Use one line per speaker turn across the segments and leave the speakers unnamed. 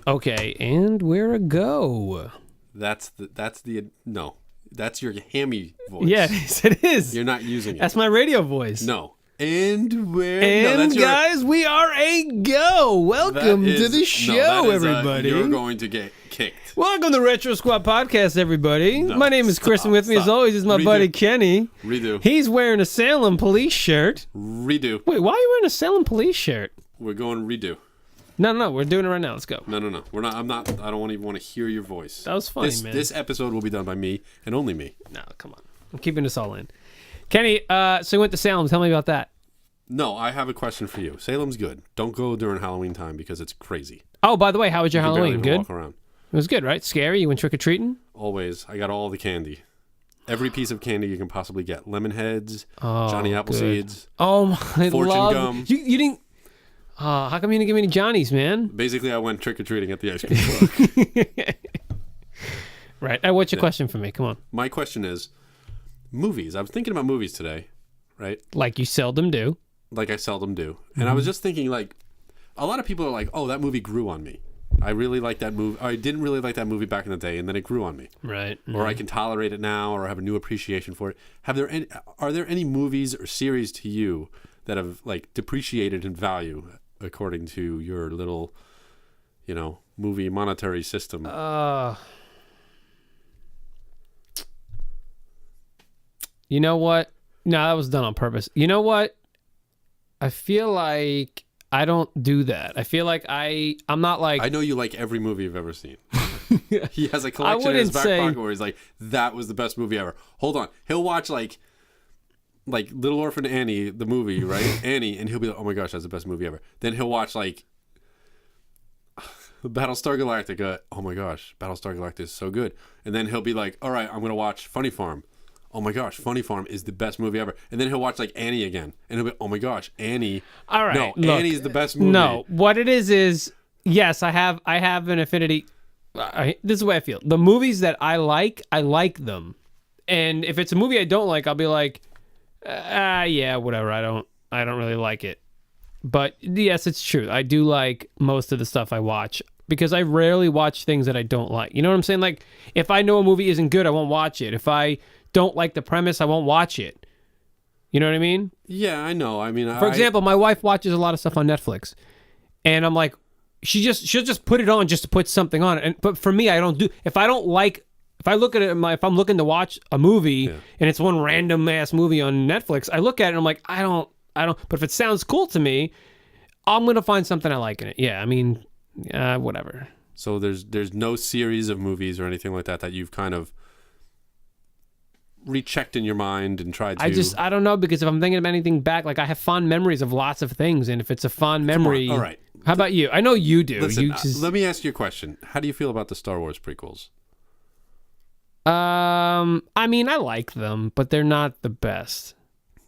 Okay, and we're a go.
That's your hammy voice.
Yes, it is.
You're not using it.
That's my radio voice.
No. And we're...
And guys, we are a go. Welcome to the show, everybody.
You're going to get kicked.
Welcome to RetroSquat Podcast, everybody. My name is Chris, and with me, as always, is my buddy Kenny.
Redo.
He's wearing a Salem police shirt.
Redo.
Wait, why are you wearing a Salem police shirt?
We're going redo.
No, we're doing it right now. Let's go.
No. We're not. I'm not. I don't even want to hear your voice.
That was funny, man.
This episode will be done by me and only me.
No, come on. I'm keeping this all in. Kenny, so you went to Salem. Tell me about that.
No, I have a question for you. Salem's good. Don't go during Halloween time because it's crazy.
Oh, by the way, how was your Halloween? Good?
Walk around.
It was good, right? Scary? You went trick-or-treating?
Always. I got all the candy. Every piece of candy you can possibly get. Lemon heads, Johnny Appleseeds,
oh, my
Fortune gum.
You didn't... how come you didn't give me any Johnnies, man?
Basically, I went trick-or-treating at the ice cream truck.
Right. What's your question for me? Come on.
My question is, movies. I was thinking about movies today, right?
Like you seldom do.
Like I seldom do. And I was just thinking, like, a lot of people are like, oh, that movie grew on me. I really like that movie. I didn't really like that movie back in the day, and then it grew on me.
Right. Mm-hmm.
Or I can tolerate it now, or have a new appreciation for it. Are there any movies or series to you that have, like, depreciated in value according to your little, movie monetary system?
You know what? No, that was done on purpose. You know what? I feel like I don't do that. I feel like I'm not like...
I know you like every movie you've ever seen. He has a collection in his back pocket where he's like, that was the best movie ever. Hold on. He'll watch like Little Orphan Annie, the movie, right? Annie, and he'll be like, oh my gosh, that's the best movie ever. Then he'll watch like Battlestar Galactica. Oh my gosh, Battlestar Galactica is so good. And then he'll be like, all right, I'm going to watch Funny Farm. Oh my gosh, Funny Farm is the best movie ever. And then he'll watch like Annie again. And he'll be, oh my gosh, Annie.
All right.
No,
look,
Annie's the best movie.
No, what it is, yes, I have an affinity. This is the way I feel. The movies that I like them. And if it's a movie I don't like, I'll be like, yeah, whatever. I don't really like it. But yes, it's true. I do like most of the stuff I watch because I rarely watch things that I don't like. You know what I'm saying? Like, if I know a movie isn't good, I won't watch it. If I don't like the premise, I won't watch it. You know what I mean?
Yeah, I know. I mean,
for example, my wife watches a lot of stuff on Netflix, and I'm like, she'll just put it on just to put something on. But for me, I don't do. If I don't like, if I look at it, if I'm looking to watch a movie and it's one random ass movie on Netflix, I look at it and I'm like, I don't. But if it sounds cool to me, I'm gonna find something I like in it. Yeah, I mean, whatever.
So there's no series of movies or anything like that you've kind of rechecked in your mind and tried to...
I don't know, because if I'm thinking of anything back, like I have fond memories of lots of things, and if it's a fond memory...
All right.
How about you? I know you do.
Listen, let me ask you a question. How do you feel about the Star Wars prequels?
I mean, I like them, but they're not the best.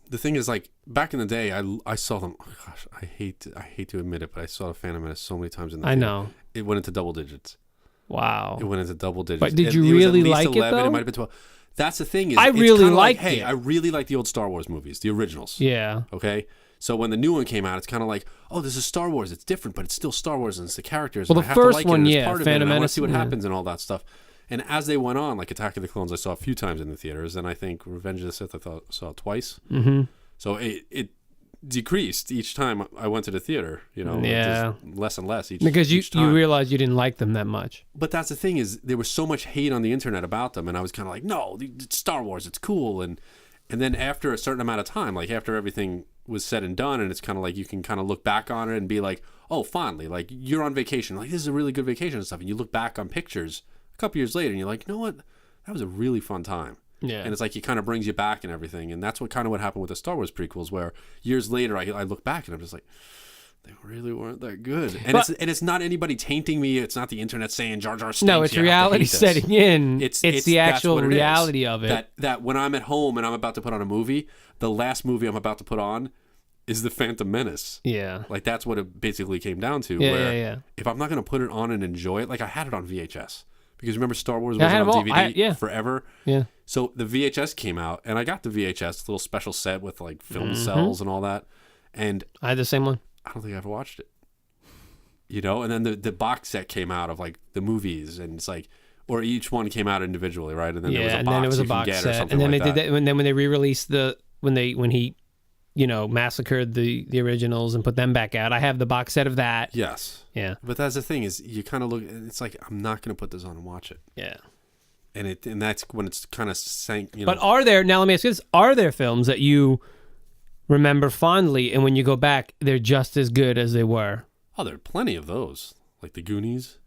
The thing is, like, back in the day, I saw them... Oh, gosh, I hate to admit it, but I saw The Phantom Menace so many times in the theater.
I know.
It went into double digits.
Wow.
It went into double digits.
But did you really like 11, it, though?
It might have been 12. That's the thing is,
I really liked it.
Hey, I really like the old Star Wars movies, the originals.
Yeah.
Okay? So when the new one came out, it's kind of like, oh, this is Star Wars. It's different, but it's still Star Wars, and it's the characters.
Well,
and
the
I have to
first
like
one,
it, and
yeah,
it's part of
Phantom
it, and I want
Menace,
to see what happens and all that stuff. And as they went on, like Attack of the Clones, I saw a few times in the theaters, and I think Revenge of the Sith I saw twice.
Mm-hmm.
So it decreased each time I went to the theater,
Yeah.
just less and less each
Because
each time.
you realized you didn't like them that much.
But that's the thing is, there was so much hate on the internet about them, and I was kind of like, no, it's Star Wars, it's cool. And then after a certain amount of time, like after everything was said and done, and it's kind of like you can kind of look back on it and be like, oh, fondly, like you're on vacation, like this is a really good vacation and stuff, and you look back on pictures a couple years later, and you're like, you know what, that was a really fun time.
Yeah.
And it's like it kind of brings you back and everything, and that's what happened with the Star Wars prequels, where years later I look back and I'm just like, they really weren't that good. And it's not anybody tainting me. It's not the internet saying Jar Jar stinks.
No, it's reality setting in. It's the actual reality of it.
That when I'm at home and I'm about to put on a movie, the last movie I'm about to put on is The Phantom Menace.
Yeah.
Like that's what it basically came down to.
Yeah.
If I'm not going to put it on and enjoy it, like I had it on VHS. Because remember Star Wars was on DVD forever?
Yeah.
So the VHS came out, and I got the VHS, little special set with like film cells and all that. And
I had the same one.
I don't think I ever watched it. you know. And then the box set came out of like the movies, and it's like, or each one came out individually, right? And then there was a box
then it was a
you can
box
get or
set,
something
and then
like
they did that. And then when they re-released when he, massacred the originals and put them back out, I have the box set of that.
Yes.
Yeah.
But that's the thing is, you kind of look, and it's like, I'm not going to put this on and watch it.
Yeah.
And that's when it's kind of sank.
But now let me ask you this: are there films that you remember fondly, and when you go back, they're just as good as they were?
Oh, there are plenty of those, like the Goonies.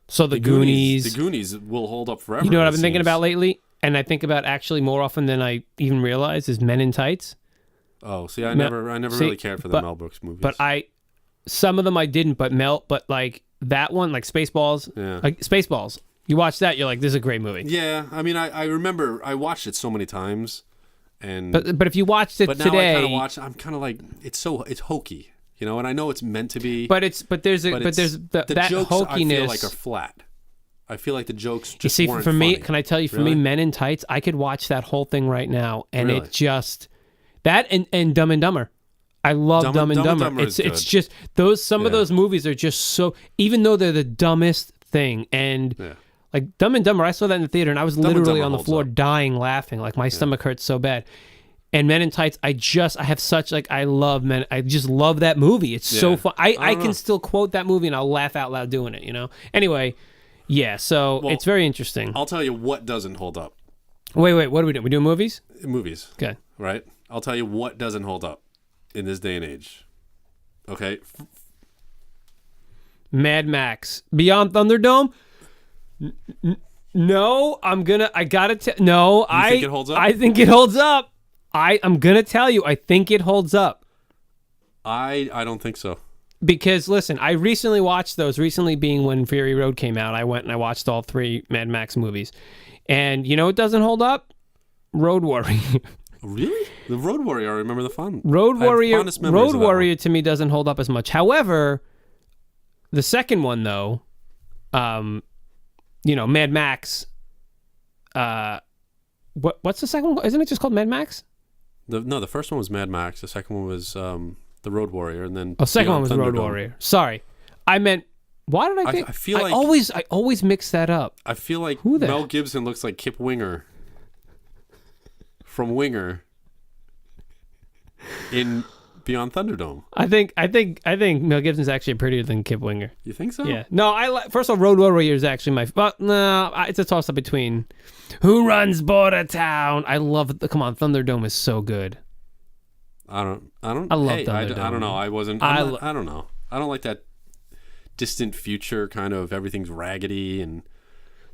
So the Goonies.
The Goonies will hold up forever.
You know what I've been thinking about lately? And I think about actually more often than I even realize is Men in Tights.
Oh, see, I never really cared for the Mel Brooks movies.
But some of them I didn't, but like that one, like Spaceballs.
Yeah.
Like Spaceballs. You watch that, you're like, this is a great movie.
Yeah, I mean, I remember I watched it so many times, and
but if you watched it
but now
today,
I kind of watch. I'm kind of like, it's hokey. You know, and I know it's meant to be,
but there's
the
that
jokes
hokiness.
I feel like are flat. I feel like the jokes just weren't
for me,
funny.
can I tell you, for me, Men in Tights, I could watch that whole thing right now, and
Really?
it just that and Dumb and Dumber. I love Dumb and Dumber. It's just some of those movies are just so, even though they're the dumbest thing, and like Dumb and Dumber, I saw that in the theater, and I was literally on the floor dying laughing, like my stomach hurts so bad. And Men in Tights, I have such, like, I love Men. I just love that movie. It's so fun. I can still quote that movie and I'll laugh out loud doing it, you know? Anyway, yeah, so it's very interesting.
I'll tell you what doesn't hold up.
Wait, what are we doing? We doing movies?
Movies.
Okay.
Right? I'll tell you what doesn't hold up in this day and age. Okay?
Mad Max. Beyond Thunderdome? No, I think
it holds up?
I think it holds up. I'm going to tell you, I think it holds up.
I don't think so.
Because, listen, I recently watched those, recently being when Fury Road came out. I went and I watched all 3 Mad Max movies. And you know what doesn't hold up? Road Warrior.
Really? The Road Warrior, I remember the fun.
Road Warrior to me doesn't hold up as much. However, the second one, though, Mad Max, what's the second one? Isn't it just called Mad Max?
The first one was Mad Max. The second one was the Road Warrior, and then
second one was the Road Warrior. Sorry, I meant. Why did I think?
I feel like
I always mix that up.
I feel like Mel Gibson looks like Kip Winger from Winger in Beyond Thunderdome.
I think Mel Gibson's actually prettier than Kip Winger.
You think so?
Yeah. No, first of all, Road Warrior is actually my. But no, it's a toss up between Who Runs Border Town. I love. Come on, Thunderdome is so good.
I love
Thunderdome.
I don't know. I don't know. I don't like that distant future kind of everything's raggedy and.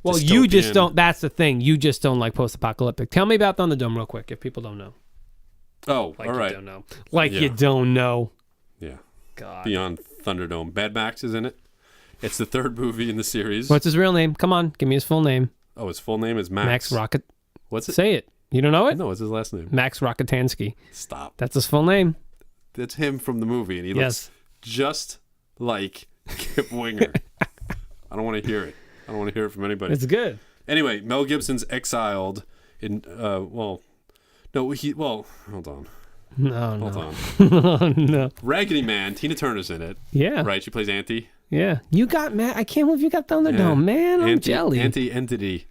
Well,
dystopian.
You just don't. That's the thing. You just don't like post-apocalyptic. Tell me about Thunderdome real quick, if people don't know.
Oh,
like
all right.
You don't know. You don't know.
Yeah.
God.
Beyond Thunderdome. Mad Max is in it. It's the 3rd movie in the series.
What's his real name? Come on, give me his full name.
Oh, his full name is Max.
Max Rocket.
What's it?
Say it. You don't know it?
No, what's his last name?
Max Rockatansky.
Stop.
That's his full name.
That's him from the movie, and he looks just like Kip Winger. I don't want to hear it. I don't want to hear it from anybody.
It's good.
Anyway, Mel Gibson's exiled in. Hold on.
Hold
on.
No.
Raggedy Man. Tina Turner's in it.
Yeah.
Right. She plays Auntie.
Yeah. You got Matt. I can't believe you got Thunderdome, man. I'm jelly.
Anti-entity.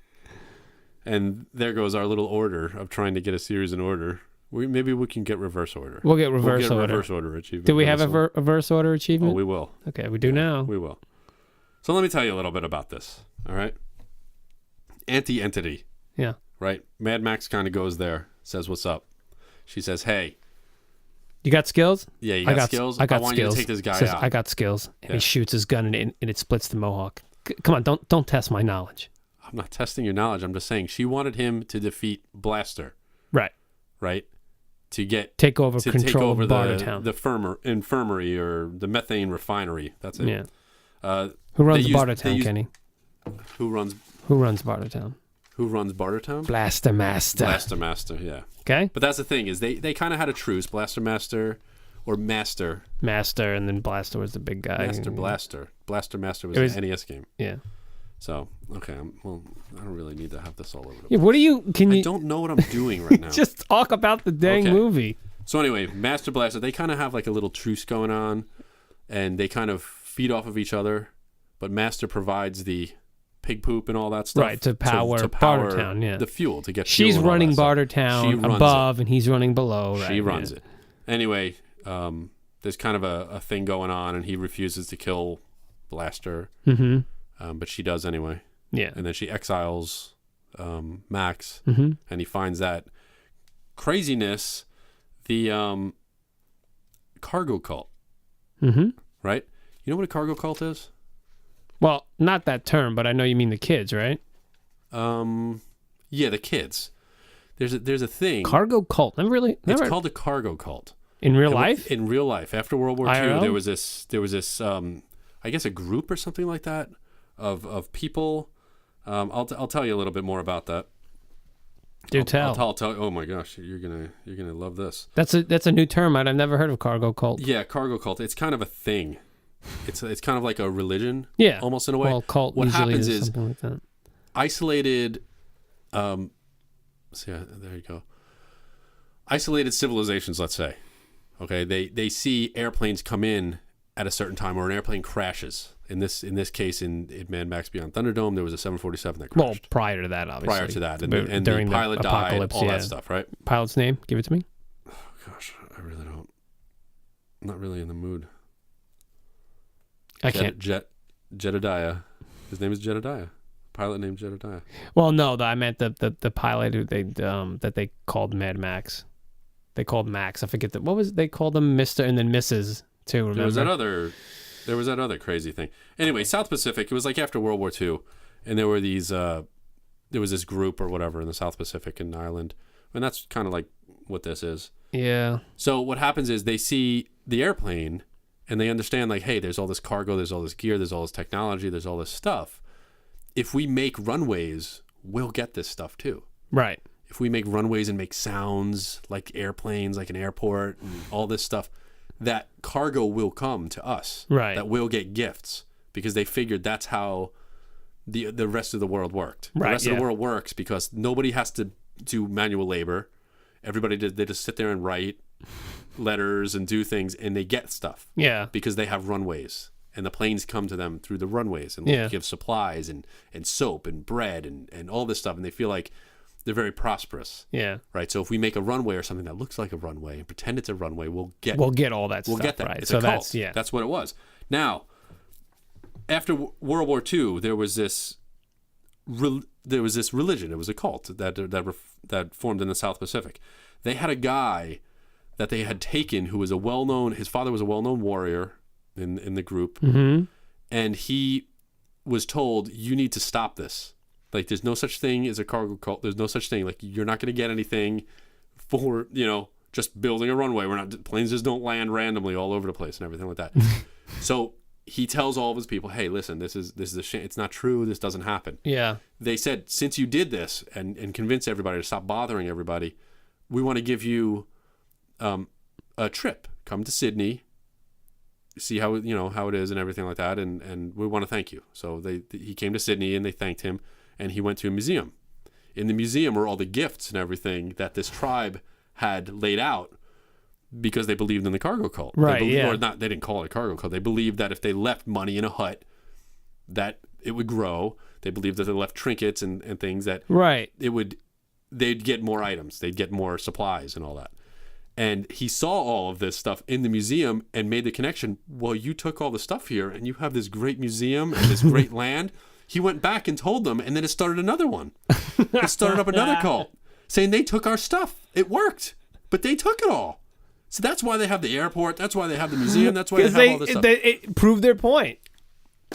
And there goes our little order of trying to get a series in order. Maybe we can get reverse order.
We'll get reverse order.
Reverse order achievement.
Do we have a reverse order achievement?
Oh, we will.
Okay, we do now.
We will. So let me tell you a little bit about this. All right. Anti-entity.
Yeah.
Right. Mad Max kind of goes there. Says, "What's up?" She says, "Hey.
You got skills?"
Yeah, you got skills?
I
want you to take this guy out.
I got skills. And he shoots his gun and it splits the mohawk. Come on, don't test my knowledge.
I'm not testing your knowledge. I'm just saying she wanted him to defeat Blaster.
Right.
Right? To
take over of Bartertown.
The infirmary or the methane refinery. That's it.
Yeah. Who runs Bartertown, Kenny?
Who runs
Bartertown?
Who runs Bartertown?
Blaster Master.
Blaster Master, yeah.
Okay.
But that's the thing is they kind of had a truce. Blaster Master or Master.
Master, and then Blaster was the big guy.
Blaster. Blaster Master was an NES game.
Yeah.
So, okay. I don't really need to have this all over the place.
Yeah, what do you... I
don't know what I'm doing right now.
Just talk about the dang movie.
So anyway, Master Blaster, they kind of have like a little truce going on. And they kind of feed off of each other, but Master provides the pig poop and all that stuff.
Right, to power Bartertown, yeah.
The fuel, to get
She's
fuel and all
running
that stuff.
Bartertown above, and he's running below. Right,
she runs it. Anyway, there's kind of a thing going on, and he refuses to kill Blaster, but she does anyway.
Yeah.
And then she exiles Max,
Mm-hmm.
and he finds that craziness, the cargo cult.
Mm-hmm.
Right? You know what a cargo cult is?
Well, not that term, but I know you mean the kids, right?
Yeah, the kids. There's a thing.
Cargo cult.
It's called a cargo cult.
In real life?
In real life, after World War
IRL?
II, there was this I guess a group or something like that of people. I'll tell you a little bit more about that.
Do tell.
I'll tell. Oh my gosh, you're gonna love this.
That's a new term. I've never heard of cargo cult.
Yeah, cargo cult. It's kind of a thing. It's kind of like a religion.
Yeah,
almost in a way.
Well, cult
what
usually
happens
is
is
something like that.
Isolated. There you go. Isolated civilizations, let's say. Okay, they see airplanes come in at a certain time, or an airplane crashes. In this case, in Mad Max Beyond Thunderdome, there was a 747 that crashed.
Well, prior to that, obviously.
Prior to that, and
during
the pilot
the
died,
apocalypse,
all that stuff, right?
Pilot's name? Give it to me.
Oh gosh, I really don't. I'm not really in the mood.
I can't.
Jedediah. His name is Jedediah. Pilot named Jedediah.
Well, no, I meant the pilot who that they called Mad Max. They called Max. I forget what was they called him, Mr. and then Mrs. too. Remember?
There was that other crazy thing. Anyway, South Pacific. It was like after World War II, and there were these. There was this group or whatever in the South Pacific in Ireland, and that's kind of like what this is.
Yeah.
So what happens is they see the airplane, and they understand like, hey, there's all this cargo, there's all this gear, there's all this technology, there's all this stuff. If we make runways, we'll get this stuff too.
Right.
If we make runways and make sounds like airplanes, like an airport, and all this stuff, that cargo will come to us.
Right.
That we'll get gifts, because they figured that's how the rest of the world worked.
Right,
The rest of the world works because nobody has to do manual labor. Everybody they just sit there and write letters and do things, and they get stuff.
Yeah.
Because they have runways, and the planes come to them through the runways and give supplies and soap and bread and all this stuff, and they feel like they're very prosperous.
Yeah.
Right. So if we make a runway or something that looks like a runway and pretend it's a runway, we'll get
all that stuff.
We'll get that.
Right.
It's
so
a cult.
that's
what it was. Now, after World War II, there was this religion. It was a cult that formed in the South Pacific. They had a guy that they had taken who was his father was a well-known warrior in the group, and he was told, you need to stop this. Like, there's no such thing as a cargo cult. There's no such thing. Like, you're not going to get anything for, just building a runway. Planes just don't land randomly all over the place and everything like that. So he tells all of his people, hey, listen, this is a shame. It's not true. This doesn't happen.
Yeah.
They said, since you did this and convinced everybody to stop bothering everybody, we want to give you a trip. Come to Sydney, see how it is and everything like that, and we want to thank you. So he came to Sydney and they thanked him. And he went to a museum. In the museum were all the gifts and everything that this tribe had laid out because they believed in the cargo cult.
Right,
Or not, they didn't call it a cargo cult. They believed that if they left money in a hut, that it would grow. They believed that they left trinkets and things that they'd get more items. They'd get more supplies and all that. And he saw all of this stuff in the museum and made the connection. Well, you took all the stuff here and you have this great museum and this great land. He went back and told them, and then it started another one. It started up another cult saying they took our stuff. It worked, but they took it all. So that's why they have the airport. That's why they have the museum. That's why they have all this stuff.
It proved their point.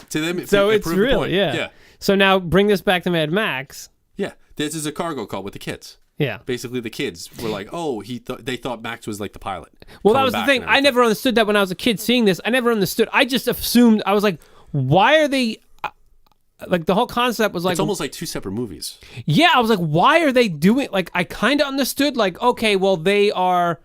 To them,
it's real, yeah. So now bring this back to Mad Max.
Yeah, this is a cargo cult with the kids.
Yeah.
Basically, the kids were like, oh, they thought Max was like the pilot.
Well, that was the thing. I never understood that when I was a kid seeing this. I never understood. I just assumed, I was like, why are they... Like, the whole concept was like...
It's almost like two separate movies.
Yeah, I was like, why are they doing... Like, I kind of understood, like, okay, well, they're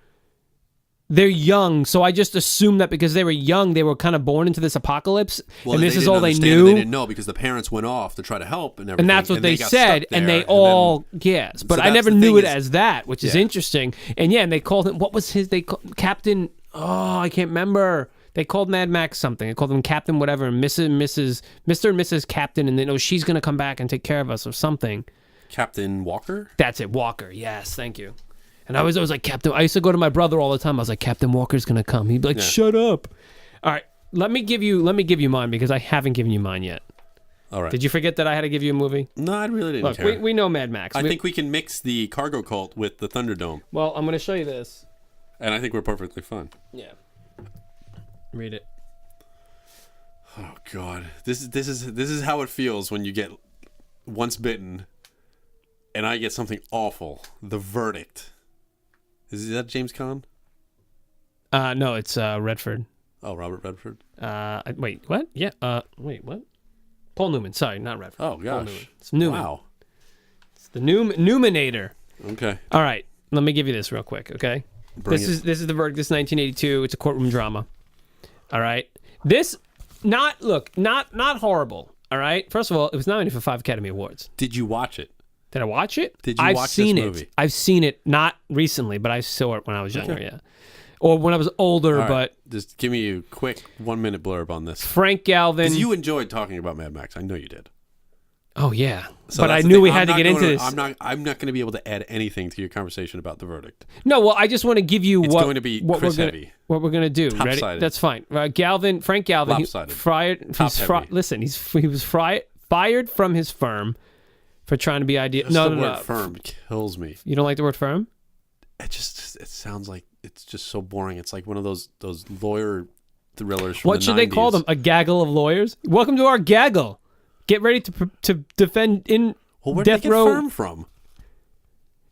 young, so I just assumed that because they were young, they were kind of born into this apocalypse, and this is all they knew.
They didn't know because the parents went off to try to help and everything.
And that's what they said, and they all... Yes, but I never knew it as that, which is interesting. And yeah, and they called him... What was his... Captain... Oh, I can't remember. They called Mad Max something. They called him Captain whatever, and Mr. and Mrs. Captain, and then she's gonna come back and take care of us or something.
Captain Walker?
That's it, Walker. Yes, thank you. And I was like, Captain. I used to go to my brother all the time. I was like, Captain Walker's gonna come. He'd be like, shut up. All right, let me give you mine because I haven't given you mine yet.
All right.
Did you forget that I had to give you a movie?
No, I really didn't care.
We know Mad Max.
I think we can mix the Cargo Cult with the Thunderdome.
Well, I'm gonna show you this.
And I think we're perfectly fine.
Yeah. Read it.
Oh God, this is how it feels when you get once bitten, and I get something awful. The Verdict. Is that James Caan?
No, it's Redford.
Oh, Robert Redford.
Wait, what? Yeah. Wait, what? Paul Newman. Sorry, not Redford.
Oh gosh.
Paul Newman. It's Newman.
Wow.
It's the Newmanator.
Okay.
All right. Let me give you this real quick. Okay. This is the Verdict. This is 1982. It's a courtroom drama. All right. This not horrible. All right. First of all, it was nominated for 5 Academy Awards.
Did you watch it?
Did I watch it?
Did you watch this movie?
I've seen it, not recently, but I saw it when I was younger. Okay. Yeah, or when I was older. Right. But
just give me a quick 1-minute blurb on this.
Frank Galvin.
Because you enjoyed talking about Mad Max. I know you did.
Oh yeah, so but I knew we had to get into this.
I'm not going to be able to add anything to your conversation about The Verdict.
No, well, I just want to give you
it's going to be Chris heavy.
What we're going to do.
Top-sided.
Ready? That's fine. Frank Galvin. He was fired from his firm for trying to be ideal.
The word firm kills me.
You don't like the word firm?
It sounds like it's just so boring. It's like one of those lawyer thrillers from
what should they call them? A gaggle of lawyers? Welcome to our gaggle. Get ready to defend in
where
death
did they get
row.
Firm from?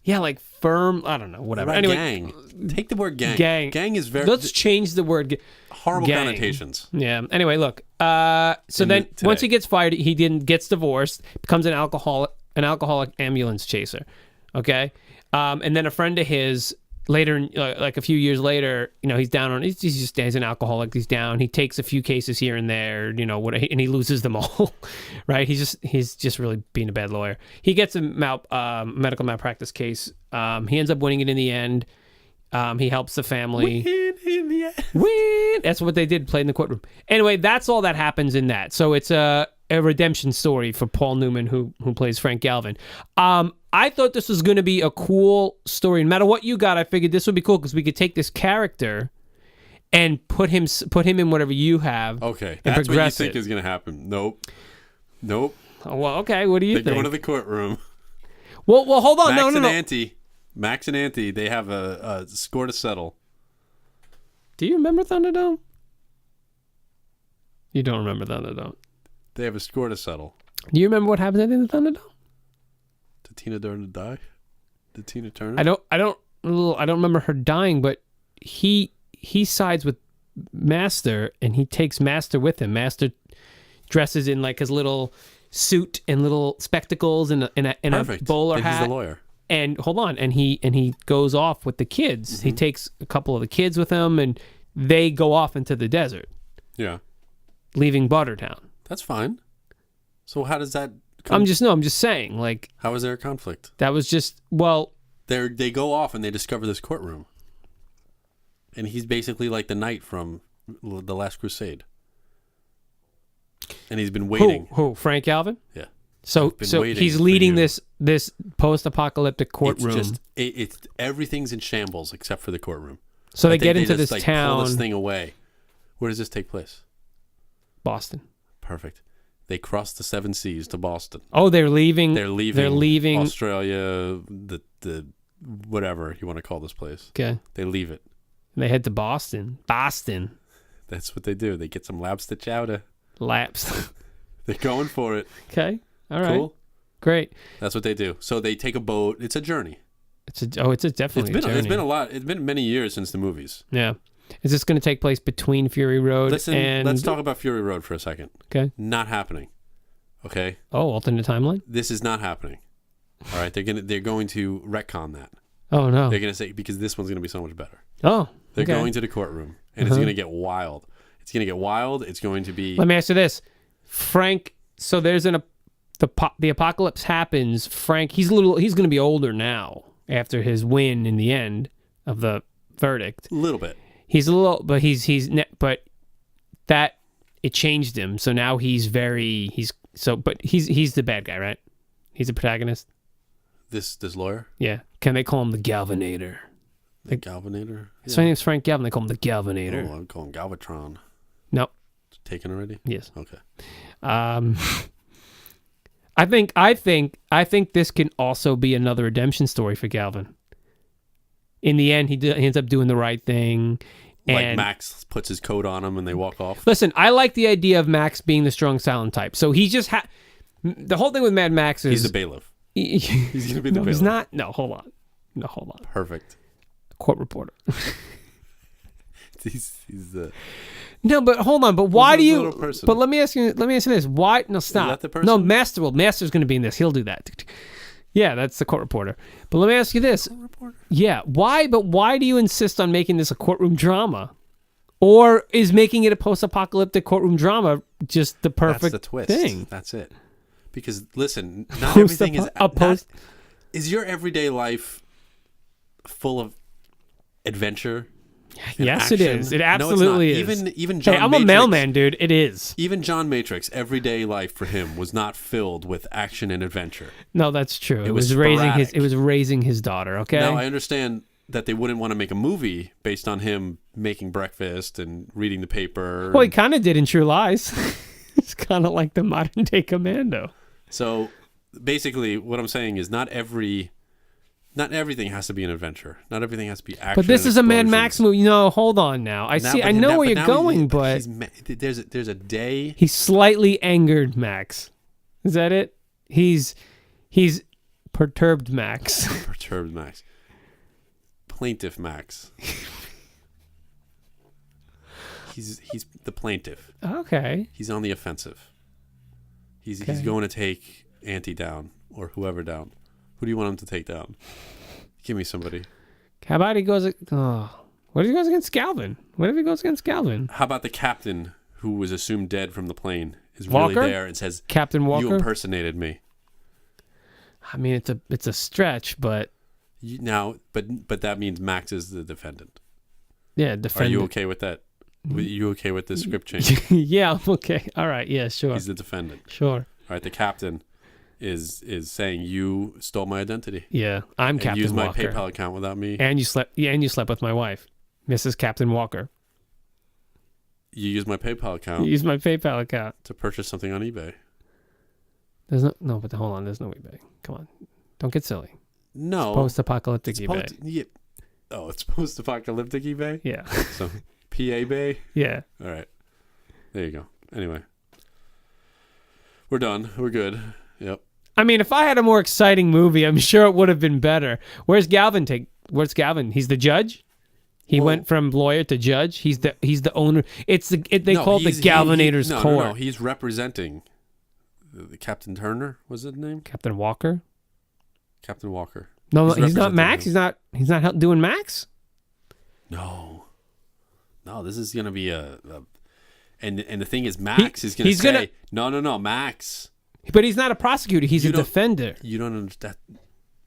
Yeah, like firm. I don't know. Whatever. Anyway,
gang. Take the word gang. Gang is very.
Let's change the word.
Horrible
gang.
Connotations.
Yeah. Anyway, look. So then once he gets fired, he gets divorced, becomes an alcoholic ambulance chaser. Okay. And then a friend of his later, like a few years later, he's down on. He's an alcoholic. He's down. He takes a few cases here and there, and he loses them all. Right? He's just really being a bad lawyer. He gets a medical malpractice case. He ends up winning it in the end. He helps the family.
Win in the end.
Win. That's what they did. Play in the courtroom. Anyway, that's all that happens in that. So it's a redemption story for Paul Newman, who plays Frank Galvin. I thought this was going to be a cool story. No matter what you got, I figured this would be cool because we could take this character and put him in whatever you have.
Okay, that's what you think is going to happen. Nope.
Oh, well, okay. What do you think?
They go into the courtroom.
Well, hold on.
Max and Auntie, they have a score to settle.
Do you remember Thunderdome? You don't remember Thunderdome.
They have a score to settle.
Do you remember what happened in the Thunderdome?
Did Tina Turner die? Did Tina Turner?
I don't remember her dying, but he sides with Master and he takes Master with him. Master dresses in like his little suit and little spectacles and a bowler hat.
He's the lawyer.
And hold on, and he goes off with the kids. Mm-hmm. He takes a couple of the kids with him, and they go off into the desert.
Yeah,
leaving Buttertown.
That's fine. So how does that?
I'm just saying, like,
how is there a conflict?
That was just
they go off and they discover this courtroom, and he's basically like the knight from The Last Crusade, and he's been waiting.
Who? Frank Galvin?
Yeah.
So he's leading this post-apocalyptic courtroom.
It's everything's in shambles except for the courtroom.
So they get into this town.
Pull this thing away. Where does this take place?
Boston.
Perfect. They cross the 7 seas to Boston.
Oh, they're leaving.
They're leaving Australia, the whatever you want to call this place.
Okay.
They leave it.
And they head to Boston. Boston.
That's what they do. They get some lobster chowder.
Laps.
They're going for it.
Okay. All right.
Cool.
Great.
That's what they do. So they take a boat. It's a journey.
It's definitely a journey.
It's been a lot. It's been many years since the movies.
Yeah. Is this going to take place between Fury Road and...
Let's talk about Fury Road for a second.
Okay.
Not happening. Okay?
Oh, alternate timeline?
This is not happening. All right? They're going to retcon that.
Oh, no.
They're going to say, because this one's going to be so much better.
Oh,
They're going to the courtroom, and it's going to get wild. It's going to get wild. It's going to be...
Let me ask you this. Frank... So there's the apocalypse happens. Frank, he's going to be older now after his win in the end of the verdict.
A little bit.
He's a little, but but that it changed him. So now but he's the bad guy, right? He's the protagonist.
This lawyer?
Yeah. Can they call him the Galvanator?
The Galvanator?
His name's Frank Galvin. They call him the Galvanator.
Oh, I'm calling Galvatron.
No.
Taken already?
Yes.
Okay.
I think this can also be another redemption story for Galvin. In the end, he ends up doing the right thing.
Like Max puts his coat on him and they walk off.
Listen, I like the idea of Max being the strong silent type. So he just the whole thing with Mad Max is
he's the bailiff. He's gonna be the bailiff.
He's not. No, hold on.
Perfect.
Court reporter.
he's the.
No, but hold on. But why do you?
Person.
But let me ask you this. Why? No, stop.
Is that the person?
No, Master's going to be in this. He'll do that. Yeah, that's the court reporter. But let me ask you this.
Court reporter?
Yeah, why? But why do you insist on making this a courtroom drama? Or is making it a post-apocalyptic courtroom drama just the perfect
That's the twist.
thing?
That's it. Because listen, not everything is Is your everyday life full of adventure?
Yes,
action?
it is. It absolutely
is.
is.
Even John
I'm
Matrix,
a mailman, dude. It is.
Even John Matrix, everyday life for him was not filled with action and adventure.
No, that's true. It was
sporadic.
raising his daughter. Okay.
Now I understand that they wouldn't want to make a movie based on him making breakfast and reading the paper.
Well, he kind of did in True Lies. It's kind of like the modern day Commando.
So basically, what I'm saying is not everything has to be an adventure. Not everything has to be action.
But this is a Mad
explosions.
Max movie. No, hold on now. I know where you're going, but
there's a day.
He's slightly angered Max. Is that it? He's perturbed Max.
Perturbed Max. Plaintiff Max. He's the plaintiff.
Okay.
He's on the offensive. He's going to take Auntie down or whoever down. Who do you want him to take down? Give me somebody.
How about he goes? What if he goes against Galvin? What if he goes against Galvin?
How about the captain who was assumed dead from the plane is
Walker?
really there and says,
Captain Walker?
"You impersonated me."
I mean, it's a stretch, but
but that means Max is the defendant.
Yeah, defendant.
Are you okay with that? Are you okay with the script change?
Yeah, I'm okay. All right, yeah, sure.
He's the defendant.
Sure.
All right, the captain is saying you stole my identity.
Yeah, I'm
and
Captain
used my
Walker.
PayPal account without me.
And you slept with my wife, Mrs. Captain Walker.
You used my PayPal account.
You used my PayPal account
to purchase something on eBay.
There's but hold on, there's no eBay. Come on, don't get silly.
No,
it's post-apocalyptic eBay.
Yeah. Oh, it's post-apocalyptic eBay.
Yeah.
So, PA Bay.
Yeah.
All right. There you go. Anyway, we're done. We're good. Yep.
I mean, if I had a more exciting movie, I'm sure it would have been better. Where's Galvin? Where's Galvin? He's the judge. He went from lawyer to judge. He's the owner. They call it the Galvanator's Court.
No. He's representing the Captain Turner. Was his name?
Captain Walker.
Captain Walker.
No, he's not Max. Him. He's not doing Max.
No. This is gonna be and the thing is, Max is gonna say no, Max.
But he's not a prosecutor. He's a defender.
You don't understand.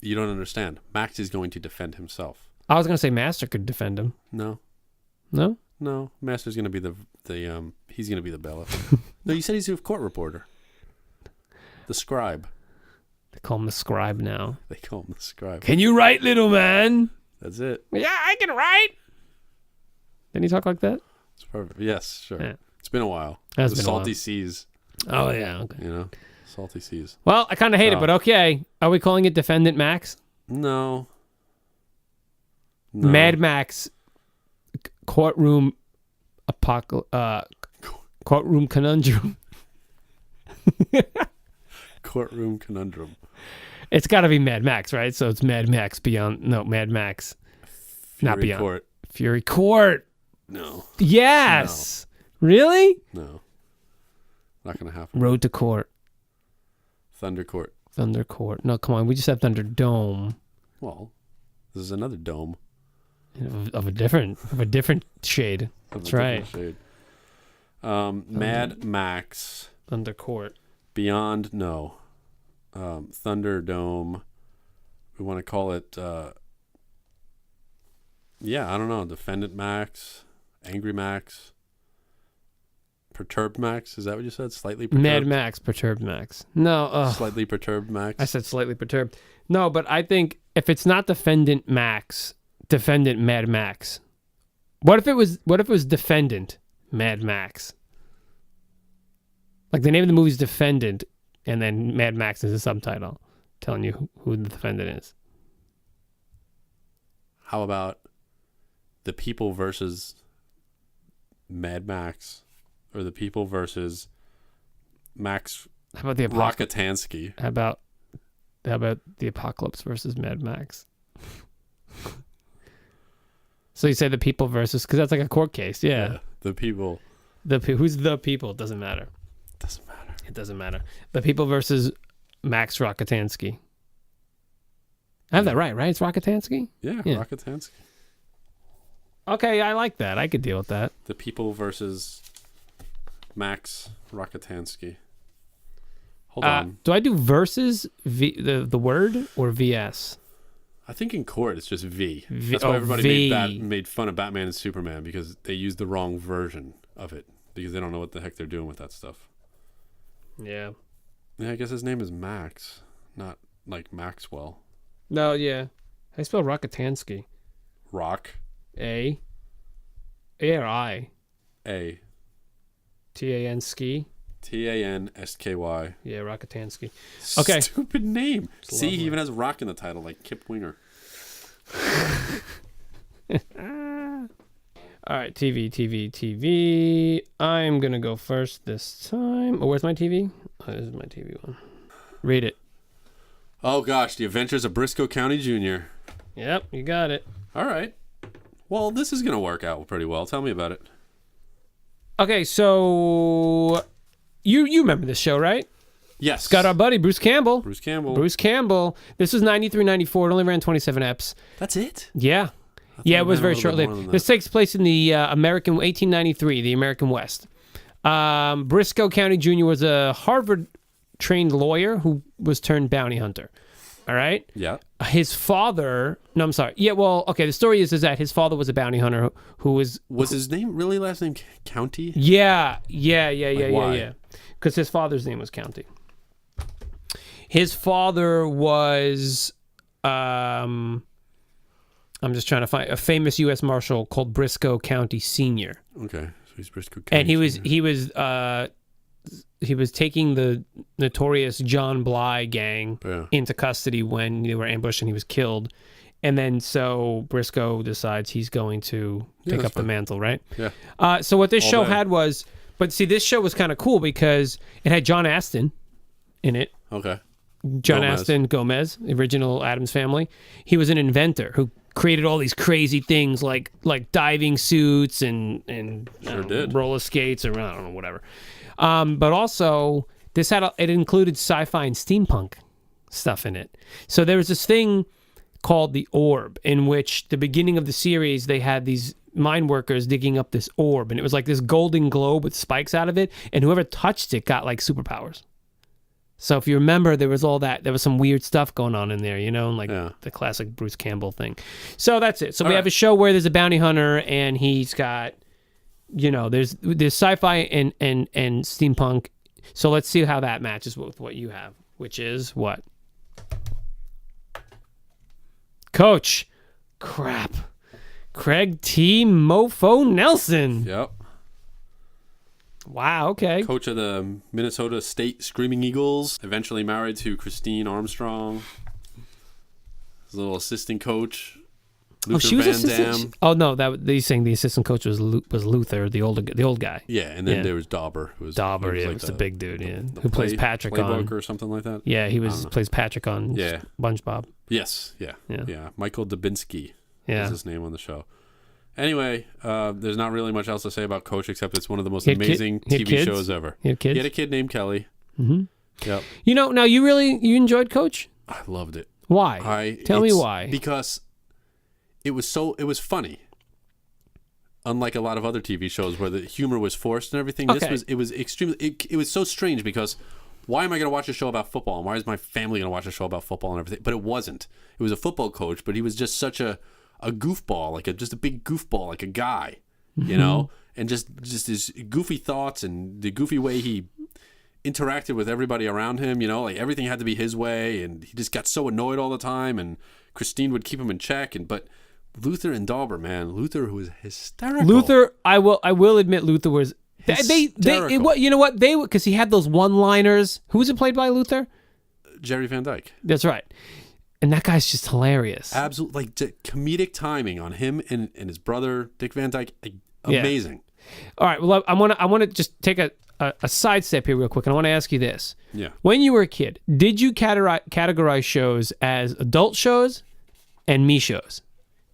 You don't understand. Max is going to defend himself.
I was gonna say Master could defend him.
No. Master's gonna be the he's gonna be the bailiff. No, you said he's a court reporter. The scribe.
They call him the scribe now.
They call him the scribe.
Can you write, little man?
That's it.
Yeah, I can write. Didn't he talk like that?
It's perfect. Yes, sure. Yeah. It's been a while.
The
salty seas.
Oh, yeah. Okay.
Salty seas.
Well, I kind of hate it, but okay. Are we calling it Defendant Max?
No.
Mad Max courtroom courtroom conundrum.
Courtroom conundrum.
It's got to be Mad Max, right? So it's Mad Max Mad Max.
Fury
not beyond.
Court.
Fury Court.
No.
Yes. No. Really?
No. Not going to happen.
Road to Court.
Thunder Court.
Thunder Court. No, come on. We just have Thunderdome.
Well, this is another dome.
Of a different shade. That's right.
Shade. Mad Max.
Thunder Court.
Beyond, no. Thunderdome. We want to call it, I don't know. Defendant Max. Angry Max. Perturbed Max? Is that what you said? Slightly perturbed?
Mad Max, Perturbed Max. No.
Slightly Perturbed Max?
I said slightly perturbed. No, but I think if it's not Defendant Max, Defendant Mad Max. What if it was Defendant Mad Max? Like the name of the movie is Defendant, and then Mad Max is a subtitle telling you who the defendant is.
How about The People versus Mad Max, or The People versus Max
How about the
Rockatansky?
How about the Apocalypse versus Mad Max? So you say The People versus, because that's like a court case, yeah.
The People.
Who's the people? It doesn't matter.
Doesn't matter.
It doesn't matter. The People versus Max Rockatansky. I have that right? It's Rockatansky?
Yeah, Rockatansky.
Okay, I like that. I could deal with that.
The People versus Max Rockatansky. Hold on.
Do I do versus the word or VS?
I think in court it's just V. That's why everybody made fun of Batman and Superman, because they used the wrong version of it, because they don't know what the heck they're doing with that stuff.
Yeah.
Yeah, I guess his name is Max, not like Maxwell.
No, yeah. I spell Rockatansky.
Rock.
A or I?
A.
T-A-N ski.
Tansky.
Yeah, Rockatansky. Okay.
Stupid name.
It's
See,
lovely.
he even has rock in the title, like Kip Winger.
All right, TV. I'm going to go first this time. Oh, where's my TV? Oh, this is my TV one. Read it.
Oh, gosh. The Adventures of Brisco County Jr.
Yep, you got it.
All right. Well, this is going to work out pretty well. Tell me about it.
Okay, so you remember this show, right?
Yes.
It's got our buddy Bruce Campbell.
Bruce Campbell.
This was 93-94. It only ran 27 eps.
That's it?
Yeah. Yeah, it was very short-lived. This takes place in the 1893, the American West. Brisco County Jr. was a Harvard-trained lawyer who was turned bounty hunter. All right?
Yeah.
His father... No, I'm sorry. Yeah, well, okay, the story is that his father was a bounty hunter who was...
Was his name really last name County?
Yeah.
Why?
Because his father's name was County. His father was... I'm just trying to find a famous U.S. Marshal called Brisco County Sr.
Okay, so he's Brisco County.
And he was taking the notorious John Bly gang into custody when they were ambushed and he was killed. And then so Brisco decides he's going to pick up the mantle, right?
Yeah.
So what this show had was, but see, this show was kind of cool because it had John Astin in it.
Okay.
John Astin Gomez, the original Addams Family. He was an inventor who created all these crazy things like diving suits and roller skates, or I don't know, whatever. But also it included sci-fi and steampunk stuff in it. So there was this thing called the Orb, in which the beginning of the series they had these mine workers digging up this orb, and it was like this golden globe with spikes out of it, and whoever touched it got like superpowers. So if you remember, there was all that. There was some weird stuff going on in there, like the classic Bruce Campbell thing. So that's it. So we have a show where there's a bounty hunter, and he's got, there's sci-fi and steampunk. So let's see how that matches with what you have, which is what? Coach. Crap. Craig T. Mofo Nelson.
Yep.
Wow, okay.
Coach of the Minnesota State Screaming Eagles, eventually married to Christine Armstrong. His little assistant coach, Luther
she was
Van
assistant.
Dam.
Oh no, he's saying the assistant coach was Luther, the old guy.
Yeah, and then there was Dauber, who was
the big dude, who plays Patrick
Playbook
on
or something like that.
Yeah, he plays Patrick on SpongeBob.
Yes, yeah. Michael Dubinsky is his name on the show. Anyway, there's not really much else to say about Coach except it's one of the most amazing TV shows ever.
He had kids?
He had a kid named Kelly.
Mm-hmm.
Yep.
Now you enjoyed Coach?
I loved it.
Why? Tell me why.
Because it was funny. Unlike a lot of other TV shows where the humor was forced and everything, it was extremely. It was so strange because why am I going to watch a show about football, and why is my family going to watch a show about football and everything? But it wasn't. It was a football coach, but he was just such a goofball, just a big goofball, like a guy, and just his goofy thoughts and the goofy way he interacted with everybody around him. You know, like everything had to be his way, and he just got so annoyed all the time. And Christine would keep him in check. But Luther and Dauber, man, Luther was hysterical.
Luther, I will admit, Luther was. You know what? Because he had those one-liners. Who was it played by, Luther?
Jerry Van Dyke.
That's right. And that guy's just hilarious.
Absolutely, like comedic timing on him and his brother Dick Van Dyke, amazing.
Yeah. All right. Well, I want to just take a sidestep here real quick, and I want to ask you this.
Yeah.
When you were a kid, did you categorize shows as adult shows and me shows?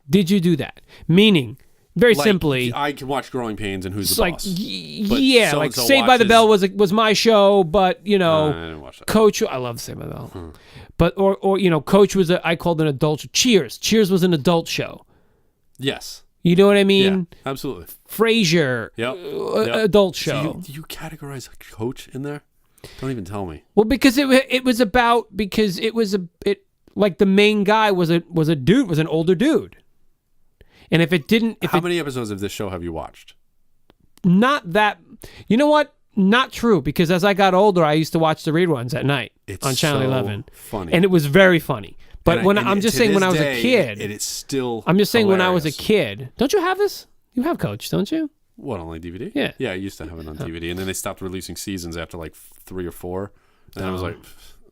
Did you do that? Meaning, very simply,
I can watch Growing Pains and Who's the
like
Boss.
Yeah, like Saved by the Bell was my show, but I
didn't watch that.
Coach, I love Saved by the Bell, but or Coach was I called an adult show. Cheers was an adult show.
Yes,
you know what I mean.
Yeah, absolutely.
Frasier, adult show.
So do you categorize Coach in there? Don't even tell me.
Well, because it was like the main guy was an older dude. And if it didn't...
How many episodes of this show have you watched?
Not that... You know what? Not true, because as I got older, I used to watch the reruns at night on Channel 11.
Funny.
And it was very funny. But I'm just saying when I was a kid...
It is still
I'm just saying
hilarious.
when I was a kid... Don't you have this? You have Coach, don't you?
What, on like DVD?
Yeah.
Yeah, I used to have it on DVD. And then they stopped releasing seasons after like 3 or 4. And I was like,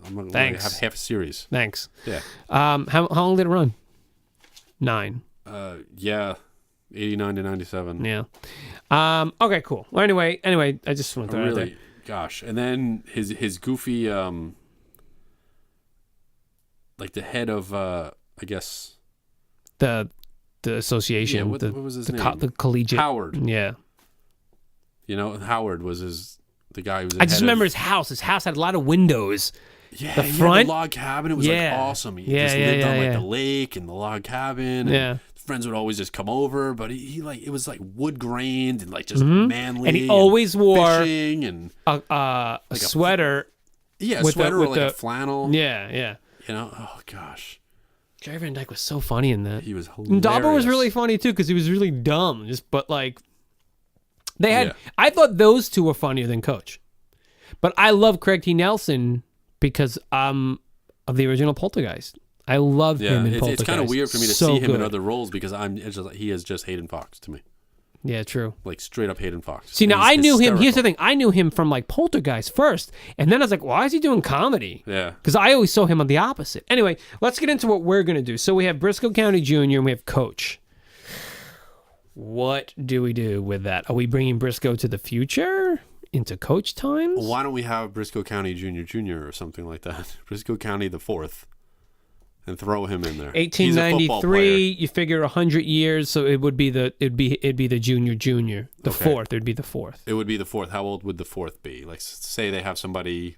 I'm going to have half a series.
Thanks.
Yeah.
How long did it run? 9.
Yeah, 89 to 97.
Yeah. Okay, cool. Well, anyway, I just want to throw it out there.
Gosh. And then his goofy, like the head of, I guess.
The association.
Yeah, what was his name?
The collegiate.
Howard.
Yeah.
Howard was the guy who was
I just remember his house. His house had a lot of windows.
Yeah,
the front
the log cabin. It was like awesome. He just lived on like the lake and the log cabin. And friends would always just come over, but he like it was like wood grained and like just manly.
And he always wore
fishing and
a sweater.
A sweater or like a flannel.
Yeah.
Oh gosh.
Jerry Van Dyke was so funny in that.
He was hilarious.
And Dauber was really funny too because he was really dumb. But like they had, I thought those two were funnier than Coach. But I love Craig T. Nelson because of the original Poltergeist. I love him in Poltergeist.
It's kind of weird for me to see him in other roles because he is just Hayden Fox to me.
Yeah, true.
Like straight up Hayden Fox.
See, now I knew him. Here's the thing. I knew him from like Poltergeist first. And then I was like, why is he doing comedy?
Yeah.
Because I always saw him on the opposite. Anyway, let's get into what we're going to do. So we have Brisco County Jr. and we have Coach. What do we do with that? Are we bringing Brisco to the future? Into Coach times?
Why don't we have Brisco County Jr. or something like that? Brisco County the Fourth. And throw him in there.
1893. You figure 100 years, so it would be it'd be the junior. The fourth. It'd be the fourth.
It would be the fourth. How old would the fourth be? Like, say they have somebody.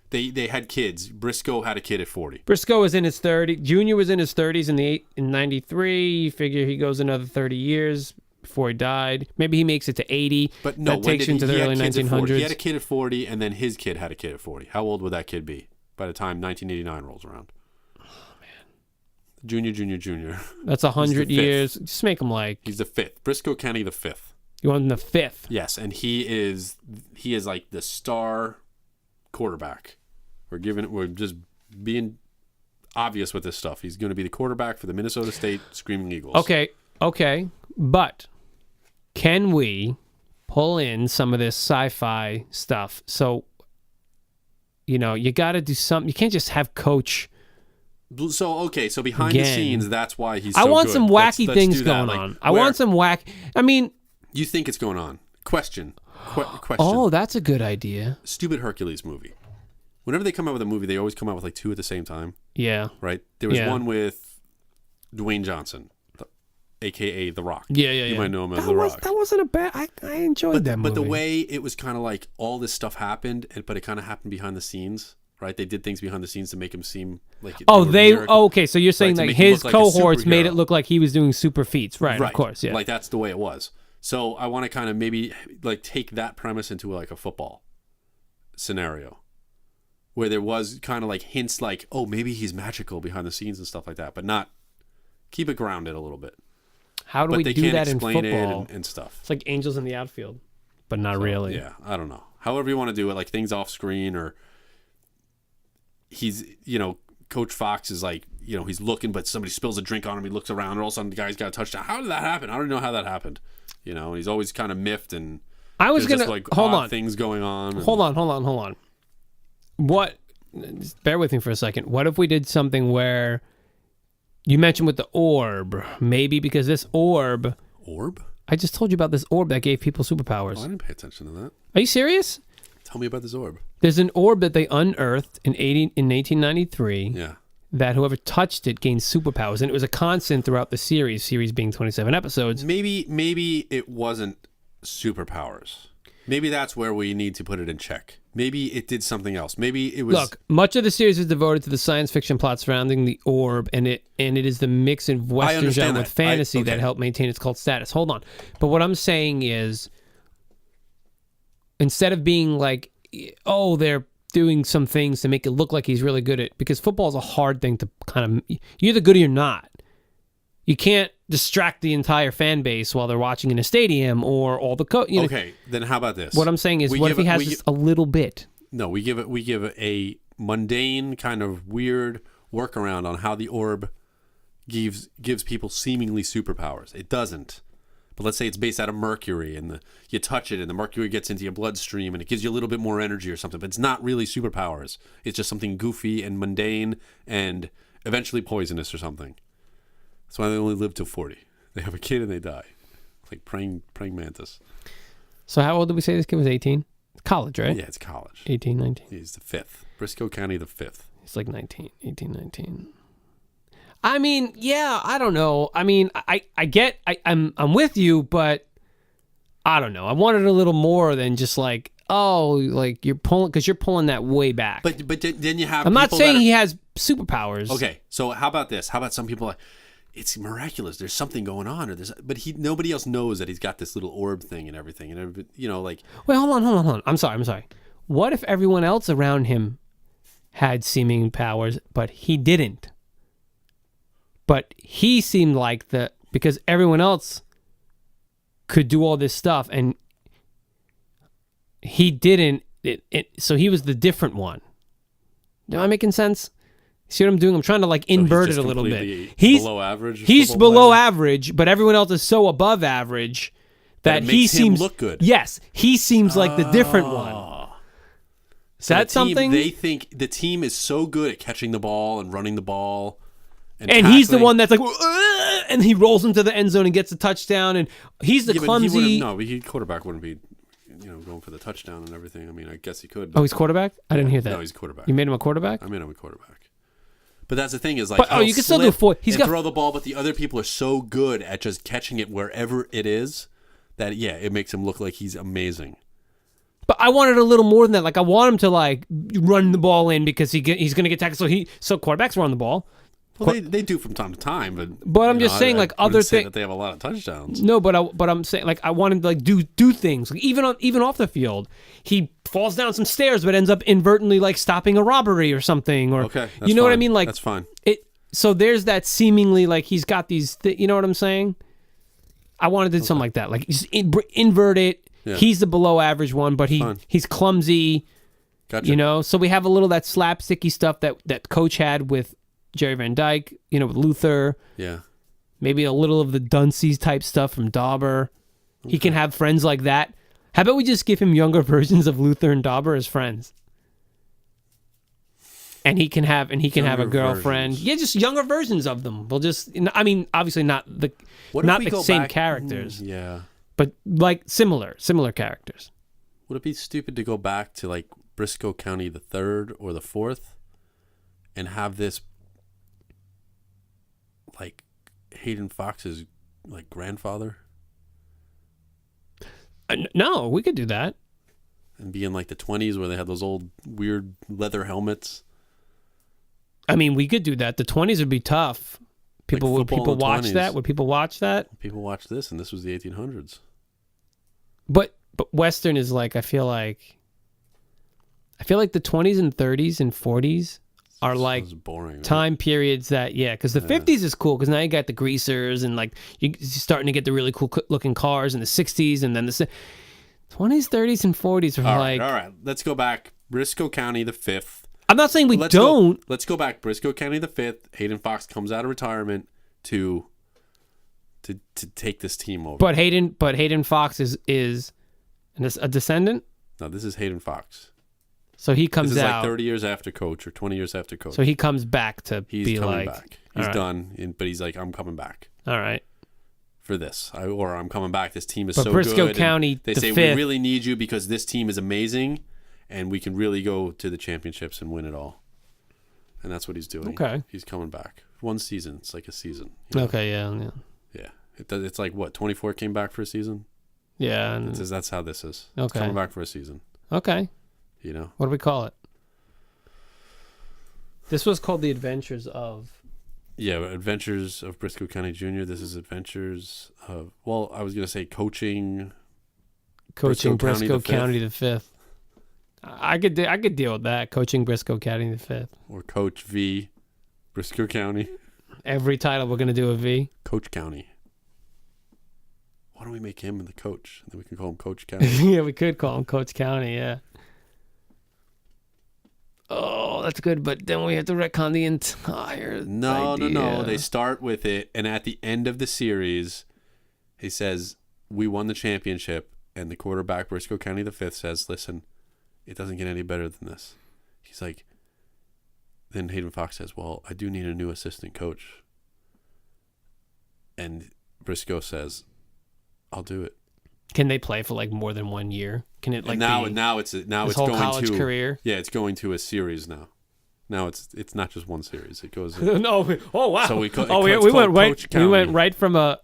They had kids. Brisco had a kid at 40.
Brisco was in his 30s. Junior was in his 30s in 93. You figure he goes another 30 years before he died. Maybe he makes it to 80.
But no,
that takes you into the early 1900s.
He had a kid at 40, and then his kid had a kid at 40. How old would that kid be by the time 1989 rolls around? Junior.
That's 100 years. Just make him like...
He's the fifth. Brisco County the Fifth.
You want him the fifth?
Yes, and he is like the star quarterback. We're just being obvious with this stuff. He's going to be the quarterback for the Minnesota State Screaming Eagles.
Okay. But can we pull in some of this sci-fi stuff? So, you got to do something. You can't just have Coach...
So behind the scenes, that's why he's so
I want
good.
some wacky things going on. I want some I mean...
You think it's going on. Question.
Oh, that's a good idea.
Stupid Hercules movie. Whenever they come out with a movie, they always come out with like 2 at the same time.
Yeah.
Right? There was one with Dwayne Johnson, a.k.a. The Rock.
Yeah.
You might know him as The Rock.
That wasn't a bad... I enjoyed that movie.
But the way it was kind of like all this stuff happened, but it kind of happened behind the scenes. Right, they did things behind the scenes to make him seem like.
Okay. So you're saying like his cohorts
like
made it look like he was doing super feats, right? Of course, yeah.
Like that's the way it was. So I want to kind of maybe like take that premise into like a football scenario, where there was kind of like hints like, oh, maybe he's magical behind the scenes and stuff like that, but not keep it grounded a little bit.
How do
but
we
they
do
can't
that in
explain
football?
it and stuff.
It's like angels in the outfield, but not really.
Yeah, I don't know. However you want to do it, like things off screen, or he's, Coach Fox is like, he's looking, but somebody spills a drink on him. He looks around, and all of a sudden the guy's got a touchdown. How did that happen? I don't know how that happened. And he's always kind of miffed, and
I was
there's
gonna
just, like,
hold
odd
on.
things going on.
Hold on. What? Just bear with me for a second. What if we did something where you mentioned with the orb? Maybe because this orb.
Orb?
I just told you about this orb that gave people superpowers.
Oh, I didn't pay attention to that.
Are you serious?
Tell me about this orb.
There's an orb that they unearthed in 1893.
Yeah.
That whoever touched it gained superpowers, and it was a constant throughout the series being 27 episodes.
Maybe it wasn't superpowers. Maybe that's where we need to put it in check. Maybe it did something else. Maybe it was...
Look, much of the series is devoted to the science fiction plot surrounding the orb, and it is the mix of Western genre with fantasy that helped maintain its cult status. Hold on. But what I'm saying is, instead of being like, oh, they're doing some things to make it look like he's really good at, because football is a hard thing to kind of, you're either good or you're not. You can't distract the entire fan base while they're watching in a stadium or all the
Okay, then how about this?
What I'm saying is, what if he has just a little bit?
No, we give it a mundane kind of weird workaround on how the orb gives people seemingly superpowers. It doesn't. But let's say it's based out of mercury, and you touch it, and the mercury gets into your bloodstream, and it gives you a little bit more energy or something. But it's not really superpowers. It's just something goofy and mundane, and eventually poisonous or something. That's why they only live till 40. They have a kid and they die, like praying mantis.
So how old did we say this kid was? 18? College, right?
Yeah, it's college.
18, 19.
He's the 5th. Brisco County the 5th.
It's like 19, 18, 19. I mean, yeah, I don't know. I mean, I'm with you, but I don't know. I wanted a little more than just like, oh, like you're pulling that way back.
But then you have.
I'm not saying he has superpowers.
Okay, so how about this? How about some people like, it's miraculous. There's something going on, but nobody else knows that he's got this little orb thing and everything, and like.
Wait, hold on. I'm sorry. What if everyone else around him had seeming powers, but he didn't? But he seemed like because everyone else could do all this stuff, and he didn't. So he was the different one. Am I making sense? See what I'm doing? I'm trying to invert it a little bit. He's
below average.
He's below average, but everyone else is so above average that he seems
look good.
Yes, he seems like the different one. Is that something?
They think the team is so good at catching the ball and running the ball,
and he's the one that's like, and he rolls into the end zone and gets a touchdown, and he's the clumsy.
Quarterback wouldn't be. Going for the touchdown and everything. I mean, I guess he could.
Oh, he's quarterback? I didn't hear that.
No, he's quarterback.
You made him a quarterback?
I made him a quarterback. But that's the thing is like,
you can still do
throw the ball, but the other people are so good at just catching it wherever it is that it makes him look like he's amazing.
But I wanted a little more than that. Like I want him to run the ball in because he's going to get tackled. So quarterbacks run the ball.
Well, they do from time to time,
but I'm just saying other things
that they have a lot of touchdowns.
No, but I'm saying I wanted to do things even off the field. He falls down some stairs, but ends up inadvertently stopping a robbery or something. Or
okay,
you know what I mean?
That's fine.
So there's that seemingly he's got these. You know what I'm saying? I wanted to do something like that. Just invert it. Yeah. He's the below average one, but he's clumsy.
Gotcha.
So we have a little that slapsticky stuff that Coach had with Jerry Van Dyke, with Luther.
Yeah.
Maybe a little of the Dunsies type stuff from Dauber. Okay. He can have friends like that. How about we just give him younger versions of Luther and Dauber as friends? And he can have a girlfriend.
Versions.
Yeah, just younger versions of them. We'll just obviously not the same characters.
Yeah.
But similar characters.
Would it be stupid to go back to Brisco County the 3rd or the 4th and have this Hayden Fox's grandfather?
No, we could do that.
And be in the 20s where they had those old weird leather helmets.
I mean, we could do that. The 20s would be tough. Would people watch that? Would people watch that?
People watch this, and this was the 1800s.
But Western is I feel like the 20s and 30s and 40s are like
This is boring. Right?
time periods that because the 50s is cool because now you got the greasers and like you're starting to get the really cool looking cars in the 60s, and then the 20s, 30s, and 40s are
all right. Let's go back. Brisco County the Fifth.
I'm not saying don't.
Let's go back. Brisco County the Fifth. Hayden Fox comes out of retirement to take this team over.
But Hayden Fox is a descendant.
No, this is Hayden Fox.
So he comes
this is
out
like 30 years after Coach or 20 years after Coach.
So he comes back to
he's
be
coming
like,
back. He's done, but he's like, I'm coming back.
All right.
For this, or I'm coming back. This team is
but
so
Brisco
good.
County,
they say we really need you because this team is amazing, and we can really go to the championships and win it all. And that's what he's doing.
Okay.
He's coming back. One season. It's like a season.
Okay. Yeah.
Yeah. It's like what? 24 came back for a season.
Yeah. And
that's how this is.
Okay.
It's coming back for a season.
Okay.
You know.
What do we call it? This was called The Adventures of.
Yeah, Adventures of Brisco County Jr. This is Adventures of. Well, I was gonna say coaching
Brisco County the Fifth. I could deal with that. Coaching Brisco County the Fifth.
Or Coach V, Brisco County.
Every title we're gonna do a V.
Coach County. Why don't we make him the coach? And then we can call him Coach County.
Yeah, we could call him Coach County. Yeah. Oh, that's good, but then we have to retcon the entire idea.
No. They start with it, and at the end of the series, he says, we won the championship, and the quarterback, Brisco County the Fifth, says, listen, it doesn't get any better than this. He's like, then Hayden Fox says, well, I do need a new assistant coach. And Brisco says, I'll do it.
Can they play for like more than 1 year? Can it like
now
it's
going
college
to
career?
Yeah, it's going to a series now. Now it's not just one series. It goes.
No. Oh wow.
So we
went right from a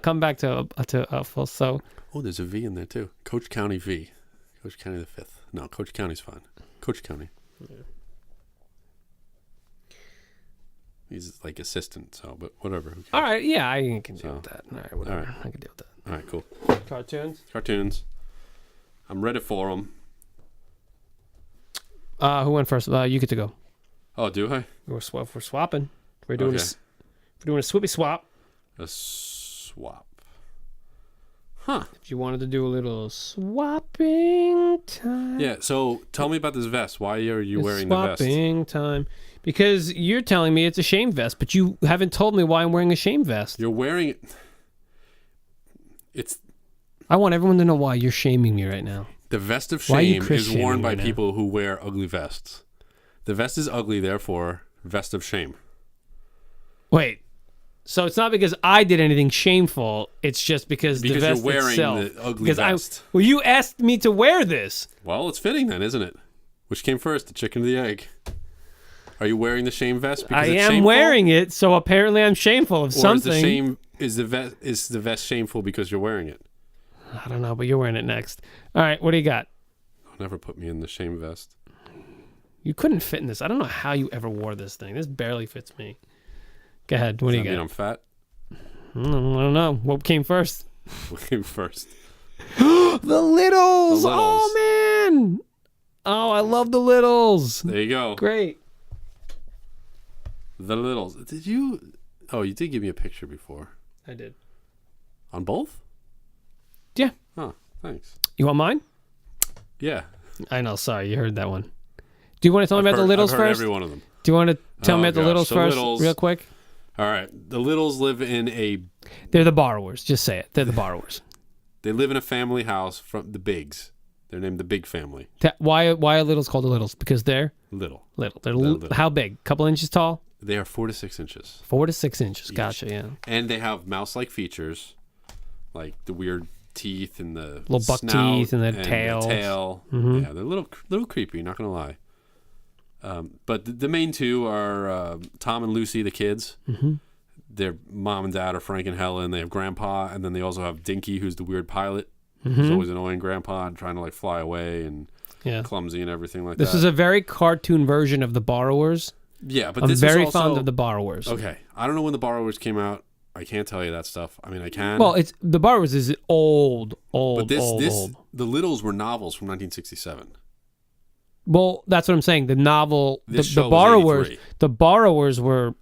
comeback to a full. So.
Oh, there's a V in there too. Coach County V. Coach County the Fifth. No, Coach County's fine. Coach County. Yeah. He's like assistant, so but whatever.
All right, yeah, I can deal with that. All right, whatever. All right. I can deal with that.
All right, cool. Cartoons. I'm ready for them.
Who went first? You get to go.
Oh, do I?
We're swapping. We're doing a swoopy swap.
A swap. Huh.
If you wanted to do a little swapping time.
Yeah, so tell me about this vest. Why are you wearing the vest?
Swapping time. Because you're telling me it's a shame vest, but you haven't told me why I'm wearing a shame vest.
You're wearing it.
I want everyone to know why you're shaming me right now.
The vest of shame is worn by people who wear ugly vests. The vest is ugly, therefore, vest of shame.
Wait. So it's not because I did anything shameful. It's just because the vest
you're wearing
itself.
The ugly vest.
Well, you asked me to wear this.
Well, it's fitting then, isn't it? Which came first, the chicken or the egg? Are you wearing the shame vest because it's shameful?
Wearing it, so apparently I'm shameful of something.
Is the vest shameful because you're wearing it?
I don't know, but you're wearing it next. All right, what do you got?
Don't ever put me in the shame vest.
You couldn't fit in this. I don't know how you ever wore this thing. This barely fits me. Go ahead. What do you got?
Mean I'm fat?
I don't know. What came first?
What came first?
The Littles! Oh, man! Oh, I love the Littles.
There you go.
Great.
The Littles. Did you... Oh, you did give me a picture before.
I did.
On both?
Yeah.
Oh, thanks.
You want mine?
Yeah.
I know. Sorry, you heard that one. Do you want to tell me about the Littles
I've heard
first?
Every one of them.
Do you want to tell me about the Littles first, real quick?
All right. The Littles live in a...
They're the borrowers. Just say it. They're the borrowers.
They live in a family house from the Bigs. They're named the Big Family.
Why are Littles called the Littles? Because they're...
Little.
They're little. How big? Couple inches tall?
They are 4 to 6 inches.
4 to 6 inches. Gotcha, yeah.
And they have mouse-like features, like the weird teeth and the
little buck teeth and the tail.
Mm-hmm. Yeah, they're a little creepy, not going to lie. But the main two are Tom and Lucy, the kids.
Mm-hmm.
Their mom and dad are Frank and Helen. They have Grandpa, and then they also have Dinky, who's the weird pilot.
Mm-hmm.
Who's always annoying Grandpa and trying to like fly away and clumsy and everything like that.
This is a very cartoon version of The Borrowers.
Yeah, but
I'm
this
very
is also...
fond of The Borrowers.
Okay, I don't know when The Borrowers came out. I can't tell you that stuff. I mean, I can.
Well, it's The Borrowers is old.
But the Littles were novels from 1967.
Well, that's what I'm saying. The novel,
This
the
show was
borrowers,
83.
the borrowers were,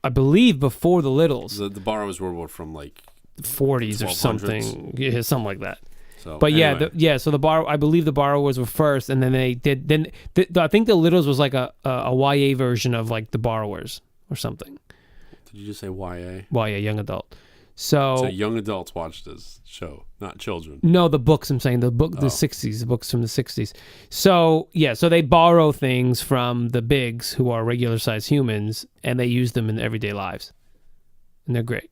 I believe, before the Littles,
The borrowers were from like
40s or
1200s.
something, yeah, something like that.
so.
But
anyway.
so I believe the borrowers were first, and then they did. Then I think the Littles was like a YA version of like the borrowers or something.
Did you just say YA?
YA, young adult. So
young adults watch this show, not children.
no, the books. I'm saying the book, the 60s, the books from the 60s. So yeah, so they borrow things from the bigs who are regular sized humans, and they use them in their everyday lives, and they're great,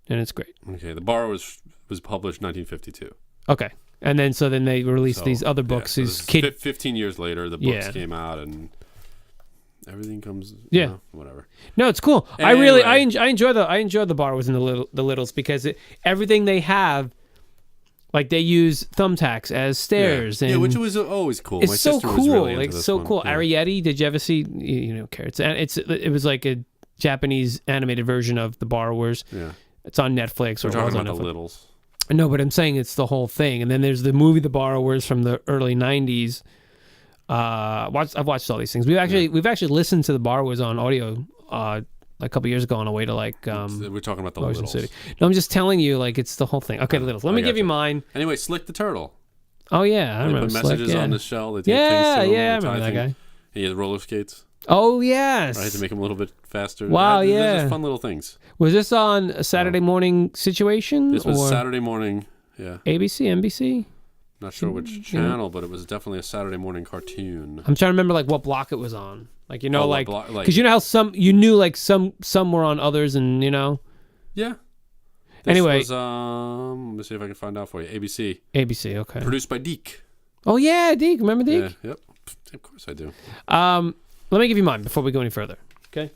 and it's great.
Okay, The Borrowers was published 1952.
Okay, and then they released these other books.
So
These
this
kid.
15 years later, the books
Yeah.
came out, and everything comes.
Yeah.
Whatever.
No, it's cool.
Anyway.
I enjoy the Borrowers and the Littles because everything they have, like they use thumbtacks as stairs,
Yeah,
and
which was always cool.
it's
My
so
sister
cool.
was really into
Like
this
so
one.
cool.
Yeah.
Arietti, did you ever see? You don't care. It was like a Japanese animated version of the Borrowers.
Yeah.
It's on Netflix.
We're
Or it
talking
was on
about the
Netflix.
Littles.
No, but I'm saying it's the whole thing. And then there's the movie The Borrowers from the early 90s. I've watched all these things. We've actually listened to The Borrowers on audio a couple years ago on a way to like
We're talking about the
Ocean
Littles.
City. No, I'm just telling you, like it's the whole thing. Okay, the Littles. Let me give you mine.
Anyway, Slick the Turtle.
Oh yeah, I
They
remember
put
Slick,
messages
yeah.
on the shell. They take
Yeah,
things to him,
yeah, I
they tie
remember that
things.
guy.
And he had roller skates,
Oh yes.
right, to make him a little bit faster.
Wow,
They're
yeah.
just fun little things.
Was this on a Saturday morning situation
This was
or
Saturday morning. Yeah,
ABC, NBC?
not sure which channel, but it was definitely a Saturday morning cartoon.
I'm trying to remember like what block it was on. Like you know,
Oh, what
like
block- like-
because you know how some were on others, and you know
Yeah. This
Anyway.
was, let me see if I can find out for you. ABC,
ABC. Okay.
produced by Deke.
Oh yeah, Deke. Remember Deke?
Yeah, yep. Of course I do.
Let me give you mine before we go any further. Okay.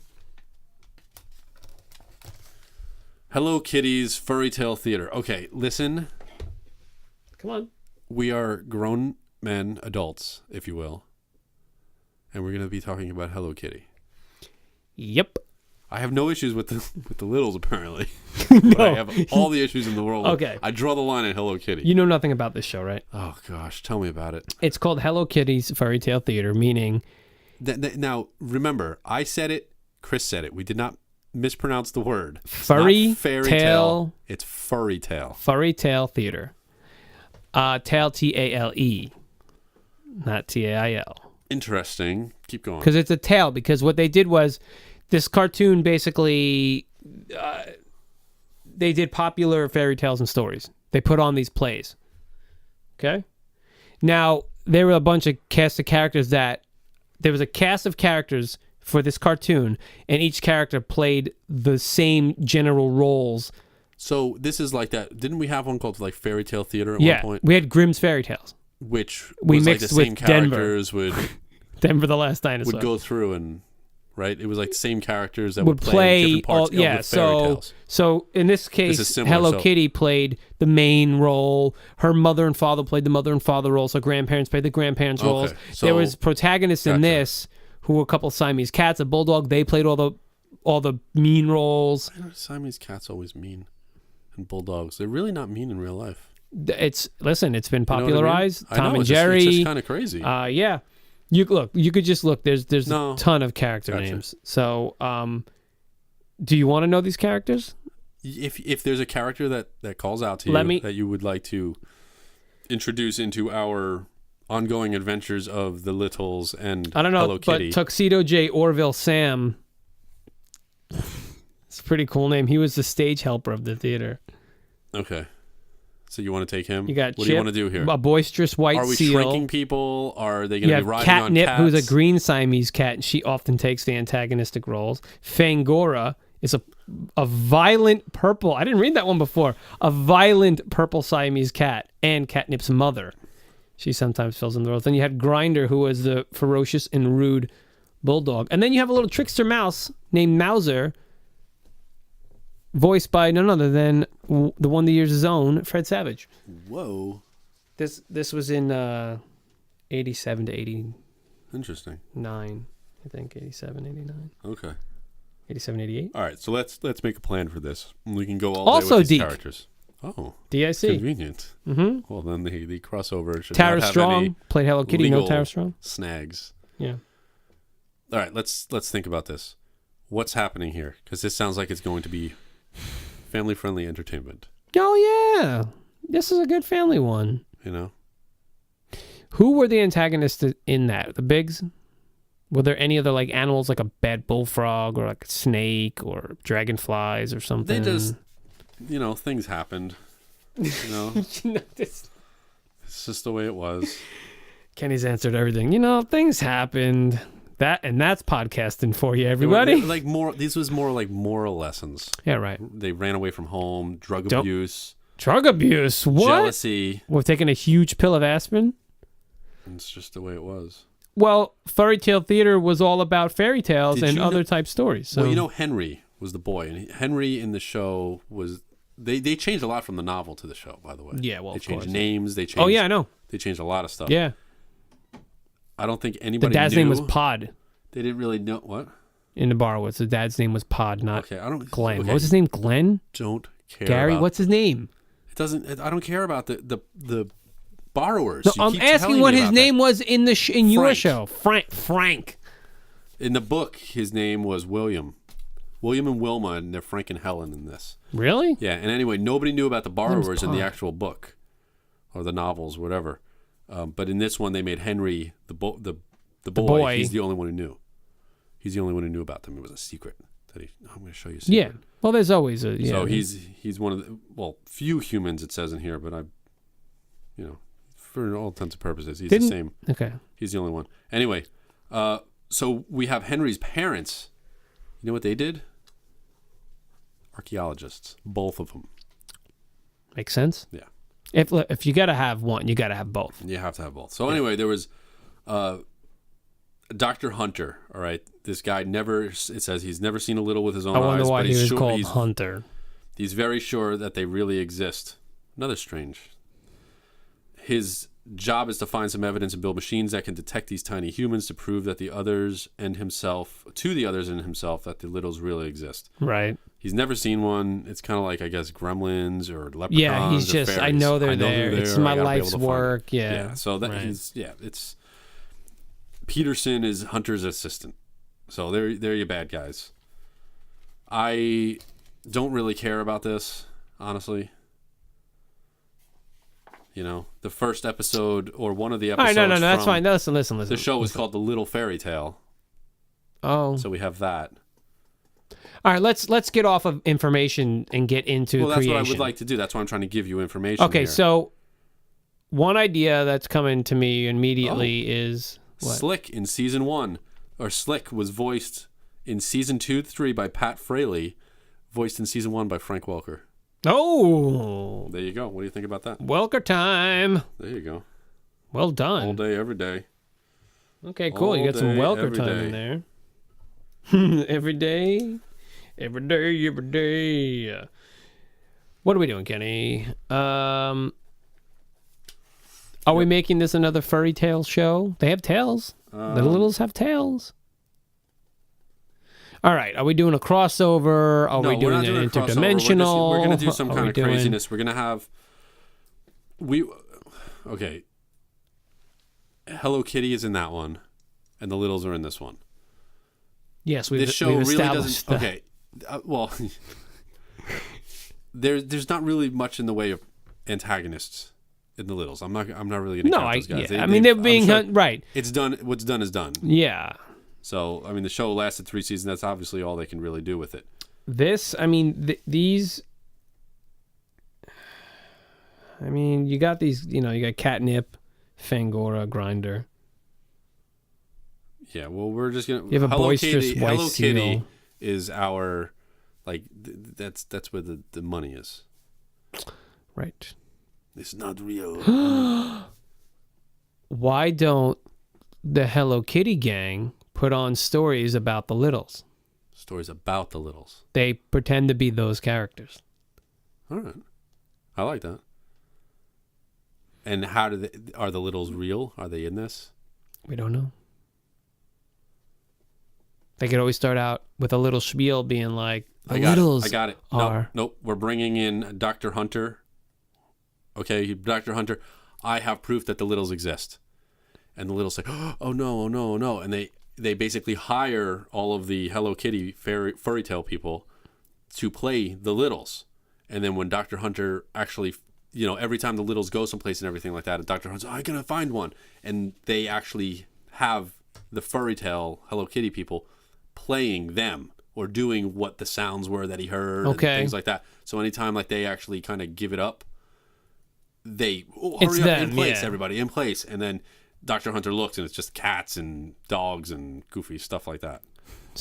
Hello Kitty's Furry Tale Theater. Okay, listen.
Come on.
We are grown men, adults, if you will, and we're going to be talking about Hello Kitty.
Yep.
I have no issues with the Littles, apparently. But I have all the issues in the world.
Okay.
I draw the line at Hello Kitty.
You know nothing about this show, right?
Oh gosh, tell me about it.
It's called Hello Kitty's Fairy Tale Theater, meaning
Now, remember, I said it. Chris said it. We did not mispronounce the word. It's
Furry
not fairy
tale.
It's furry tale.
Furry Tale Theater. Tale Tale, not Tail.
Interesting. Keep going.
Because it's a tale. Because what they did was this cartoon basically they did popular fairy tales and stories. They put on these plays. Okay. Now there were a bunch of cast of characters that there was a cast of characters for this cartoon, and each character played the same general roles.
So this is like that. Didn't we have one called like Fairy Tale Theater at
Yeah,
one point?
we had Grimm's Fairy Tales.
Which
We
was like the
mixed
same
with Denver.
characters would
Denver the Last Dinosaur.
go through and right. It was like the same characters that
would play
different parts
all
of
yeah
the fairy tales.
so in this case
is similar,
Hello
so-
Kitty played the main role, her mother and father played the mother and father roles, her grandparents played the grandparents roles.
Okay,
There
so-
was protagonists in
Gotcha.
this who were a couple of Siamese cats, a bulldog. They played all the mean roles.
Siamese cats always mean, and bulldogs. They're really not mean in real life.
It's been
You know what I mean?
popularized.
I
Tom
know,
and
it's
Jerry.
just kind of crazy.
Yeah. You could just look. There's
No.
a ton of character
Gotcha.
names. So do you want to know these characters?
If there's a character that calls out to
Let
you
me-
that you would like to introduce into our ongoing adventures of the Littles and
I don't know,
Hello
but
Kitty.
Tuxedo J. Orville Sam. It's a pretty cool name. He was the stage helper of the theater.
Okay. So you want to take him?
You got
what
Chip,
do you want to do here?
a boisterous white
Are we
seal.
shrinking people? Are they going
You
to be
have
riding
Catnip,
on cats?
who's a green Siamese cat, and she often takes the antagonistic roles. Fangora is a violent purple. I didn't read that one before. A violent purple Siamese cat, and Catnip's mother. She sometimes fills in the roles. Then you had Grinder, who was the ferocious and rude bulldog. And then you have a little trickster mouse named Mauser, voiced by none other than the Wonder Years' own Fred Savage.
Whoa.
This was in 87 to 89,
Interesting.
I think. 87, 89.
Okay.
87, 88.
All right. So let's make a plan for this. We can go all day
Also
with these
Deke.
characters. Oh,
DIC.
convenient. Mm-hmm. Well, then the crossover should
Tara
not have
Strong
any
played Hello Kitty. No
legal
Tara Strong.
snags.
Yeah.
All right, let's think about this. What's happening here? Because this sounds like it's going to be family-friendly entertainment.
Oh yeah, this is a good family one.
You know.
Who were the antagonists in that? The Bigs? Were there any other like animals, like a bad bullfrog or like a snake or dragonflies or something?
They just, things happened. It's just the way it was.
Kenny's answered everything. Things happened. That's podcasting for you, everybody.
These was more like moral lessons.
Yeah, right.
They ran away from home, drug abuse.
Drug abuse? What?
Jealousy.
We're taking a huge pill of aspirin?
It's just the way it was.
Well, fairy tale theater was all about fairy tales and other type stories. So.
Well, Henry was the boy, and Henry in the show was. They changed a lot from the novel to the show, by the way.
Yeah, well,
they
of
changed
course.
names. They changed.
Oh yeah, I know.
They changed a lot of stuff.
Yeah.
I don't think anybody.
The dad's
knew.
name was Pod.
They didn't really know what.
In the Borowitz, the dad's name was Pod, not Glenn.
Okay.
What was his name? Glenn?
Don't care.
Gary? What's his name?
It doesn't. I don't care about the borrowers.
No, I'm asking what his name was in your show. Frank.
In the book, his name was William. William and Wilma, and they're Frank and Helen in this.
Really?
Yeah, and anyway, nobody knew about the borrowers in the actual book, or the novels, whatever. But in this one, they made Henry the boy. He's the only one who knew. He's the only one who knew about them. It was a secret that I'm going to show you. A secret.
Yeah. Well, there's always a. Yeah.
So he's one of the few humans it says in here, but for all intents and purposes, he's the same.
Okay.
He's the only one. Anyway, so we have Henry's parents. You know what they did? Archaeologists, both of them.
Makes sense.
Yeah.
If you gotta have one, you gotta have both.
You have to have both. So anyway, there was Dr. Hunter. All right, this guy it says he's never seen a little with his own eyes.
I wonder why he was
sure,
called Hunter.
He's very sure that they really exist. Another strange. His job is to find some evidence and build machines that can detect these tiny humans to prove that to the others and himself that the littles really exist.
Right.
He's never seen one. It's kind of like, I guess, gremlins or leprechauns.
Yeah, he's just,
fairies.
I know they're there. It's my life's work. Yeah.
So that it's Peterson is Hunter's assistant. So they're your bad guys. I don't really care about this, honestly. The first episode or one of the episodes.
All right, no, that's fine. Listen.
The show was called The Little Fairy Tale.
Oh.
So we have that.
All right, let's get off of information and get into creation. Well,
that's what I would like to do. That's why I'm trying to give you information.
Okay,
here.
So one idea that's coming to me immediately is what?
Slick in season 1, or Slick was voiced in season 2-3 by Pat Fraley, voiced in season 1 by Frank Welker.
Oh,
there you go. What do you think about that?
Welker time.
There you go.
Well done.
All day, every day.
Okay, cool. You got some Welker time in there. Every day. Every day. What are we doing, Kenny? Are we making this another furry tale show? They have tails. The littles have tails. All right. Are we doing a crossover? Are we doing an interdimensional?
We're going to do some kind of craziness. We're going to have... Okay. Hello Kitty is in that one, and the littles are in this one.
Yes,
this show really doesn't...
That.
Okay. Well, there's not really much in the way of antagonists in the littles. I'm not really going to count those guys.
Yeah. They're being right.
It's done. What's done is done.
Yeah.
So the show lasted 3 seasons. That's obviously all they can really do with it.
These. You got these. You got Catnip, Fangora, Grinder.
Yeah. Well, we're just gonna.
You have a boisterous white
Hello
seal.
Kitty is our, that's where the money is.
Right.
It's not real.
Why don't the Hello Kitty gang put on stories about the littles?
Stories about the littles.
They pretend to be those characters.
All right. I like that. And are the littles real? Are they in this?
We don't know. They could always start out with a little spiel being like, the littles
I got it.
are...
Nope. We're bringing in Dr. Hunter Okay, Dr. Hunter, I have proof that the littles exist. And the littles say, oh no, oh no, oh no. And they basically hire all of the Hello Kitty furry tale people to play the littles. And then when Dr. Hunter actually, every time the littles go someplace and everything like that, Dr. Hunter's, I'm going to find one. And they actually have the furry tale Hello Kitty people playing them or doing what the sounds were that he heard and things like that. So anytime like they actually kind of give it up, they hurry up in place, everybody in place. And then Dr. Hunter looks and it's just cats and dogs and goofy stuff like that.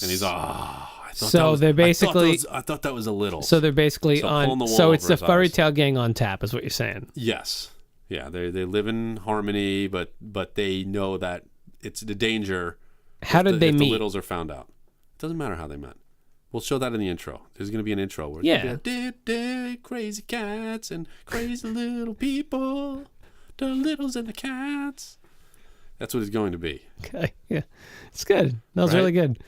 And he's I thought that was a little.
So they're basically on. So it's the furry tale gang on tap, is what you're saying.
Yes, yeah. They live in harmony, but they know that it's the danger.
How did they meet?
The littles are found out. It doesn't matter how they met. We'll show that in the intro. There's going to be an intro where it's gonna be like, crazy cats and crazy little people, the littles and the cats. That's what it's going to be. Okay,
yeah, it's good. That was really good.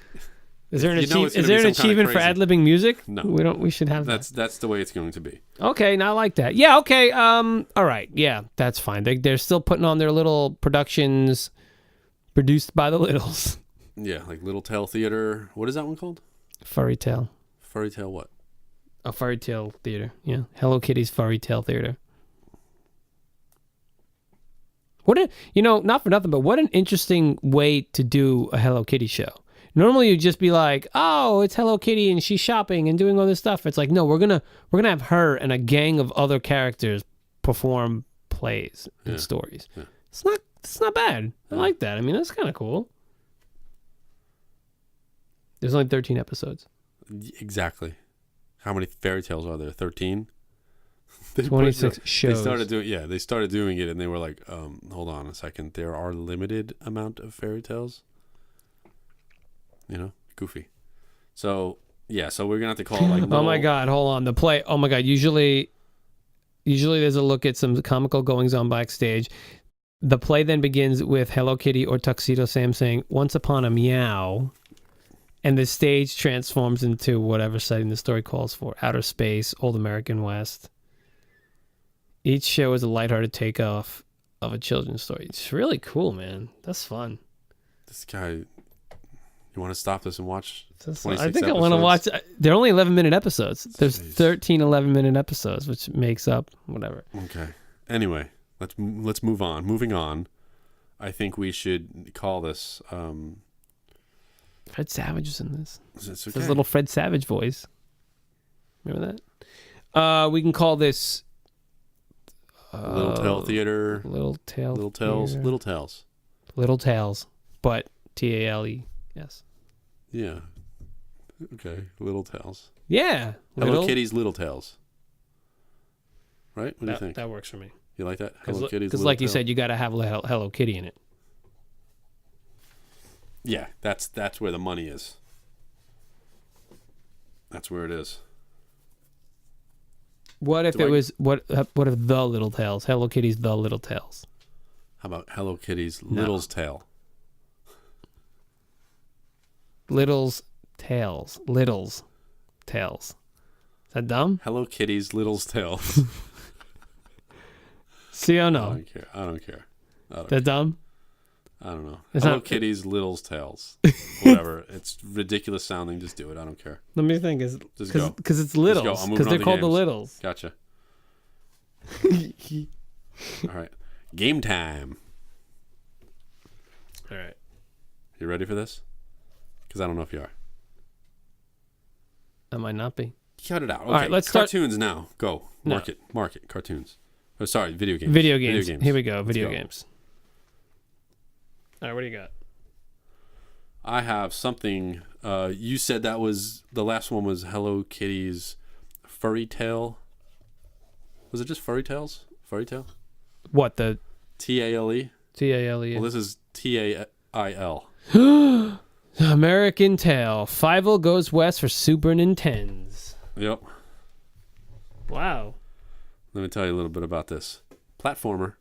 Is there an achievement for ad-libbing music?
No,
we should have that.
That's the way it's going to be.
Okay, now I like that. Yeah. Okay. All right. Yeah, that's fine. They're still putting on their little productions, produced by the littles.
Yeah, like Little Tail Theater. What is that one called?
Furry Tale.
Furry Tale what?
A Furry Tale Theater. Yeah, Hello Kitty's Furry Tale Theater. Not for nothing, but what an interesting way to do a Hello Kitty show. Normally you'd just be like, oh, it's Hello Kitty and she's shopping and doing all this stuff. It's like, no, we're gonna have her and a gang of other characters perform plays and stories. Yeah. It's not bad. I like that. I mean, that's kind of cool. There's only 13 episodes.
Exactly. How many fairy tales are there? 13?
26 shows.
They started doing it and they were like, hold on a second. There are limited amount of fairy tales. Goofy. So we're gonna have to call it like
oh my god, hold on. The play, oh my god, usually there's a look at some comical goings on backstage. The play then begins with Hello Kitty or Tuxedo Sam saying, once upon a meow, and the stage transforms into whatever setting the story calls for. Outer space, old American West. Each show is a lighthearted takeoff of a children's story. It's really cool, man. That's fun.
This guy... You want to stop this and watch 26
I think
episodes?
I want to watch... They're only 11-minute episodes. There's 13 11-minute episodes, which makes up whatever.
Okay. Anyway, let's move on. Moving on, I think we should call this...
Fred Savage is in this.
It's okay.
His little Fred Savage voice. Remember that? We can call this...
Little Tail Theater.
Little Tales.
Little Tales.
But T-A-L-E. Yes.
Yeah. Okay. Little Tales.
Yeah.
Hello Kitty's Little Tales. Right? What do you think?
That works for me.
You like that? Hello Kitty's Little Tales?
Because like you said, you got to have Hello Kitty in it.
Yeah. That's where the money is. That's where it is.
What if what if the Little Tales? Hello Kitty's The Little Tales.
How about Hello Kitty's Little's Tale?
Little's Tales. Is that dumb?
Hello Kitty's Little's Tales.
See or no?
I don't care.
That dumb?
I don't know. Hello Kitty's Little's Tales. Whatever. It's ridiculous sounding. Just do it. I don't care.
Let me think.
Just go.
Because it's Littles. Because they're called the Littles.
Gotcha. All right. Game time.
All right.
You ready for this? Because I don't know if you are.
I might not be.
Cut it out. Okay.
All right, let's
Cartoons now. Go. Mark it. Cartoons. Oh, sorry. Video games.
Video games. Here we go. Video games. All right. What do you got?
I have something. You said that was the last one was Hello Kitty's Furry Tale. Was it just Furry Tales? Furry Tale?
What, the
T-A-L-E?
T-A-L-E.
Well, this is T-A-I-L.
American Tail. Fievel goes west for Super Nintendos.
Yep.
Wow.
Let me tell you a little bit about this. Platformer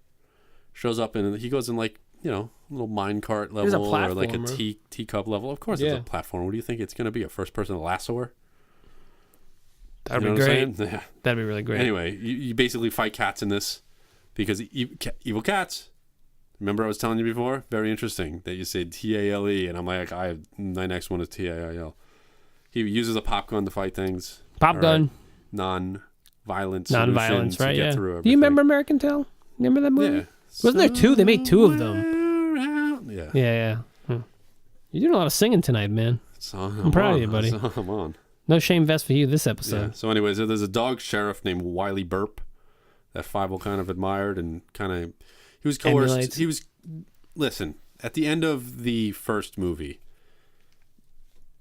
shows up and he goes in like, a little minecart level or like a teacup level. Of course it's a platformer. What do you think it's going to be? A first-person lassoer?
That'd be great. Yeah. That'd be really great.
Anyway, you basically fight cats in this. because evil cats. Remember I was telling you before? Very interesting that you say T-A-L-E, and I'm like, my next one is T-A-I-L. He uses a pop gun to fight things.
Pop gun.
Non-violent
Non-violence, right?
to get
Yeah.
through everything.
Do you remember American Tail? Remember that movie?
Yeah.
Wasn't there two? They made two of them.
Yeah.
Yeah. You're doing a lot of singing tonight, man.
So
I'm proud of you, buddy.
I'm on.
No shame vest for you this episode.
Yeah. So anyways, there's a dog sheriff named Wiley Burp that Fievel kind of admired and kind of... He was coerced.
Emulates.
Listen, at the end of the first movie,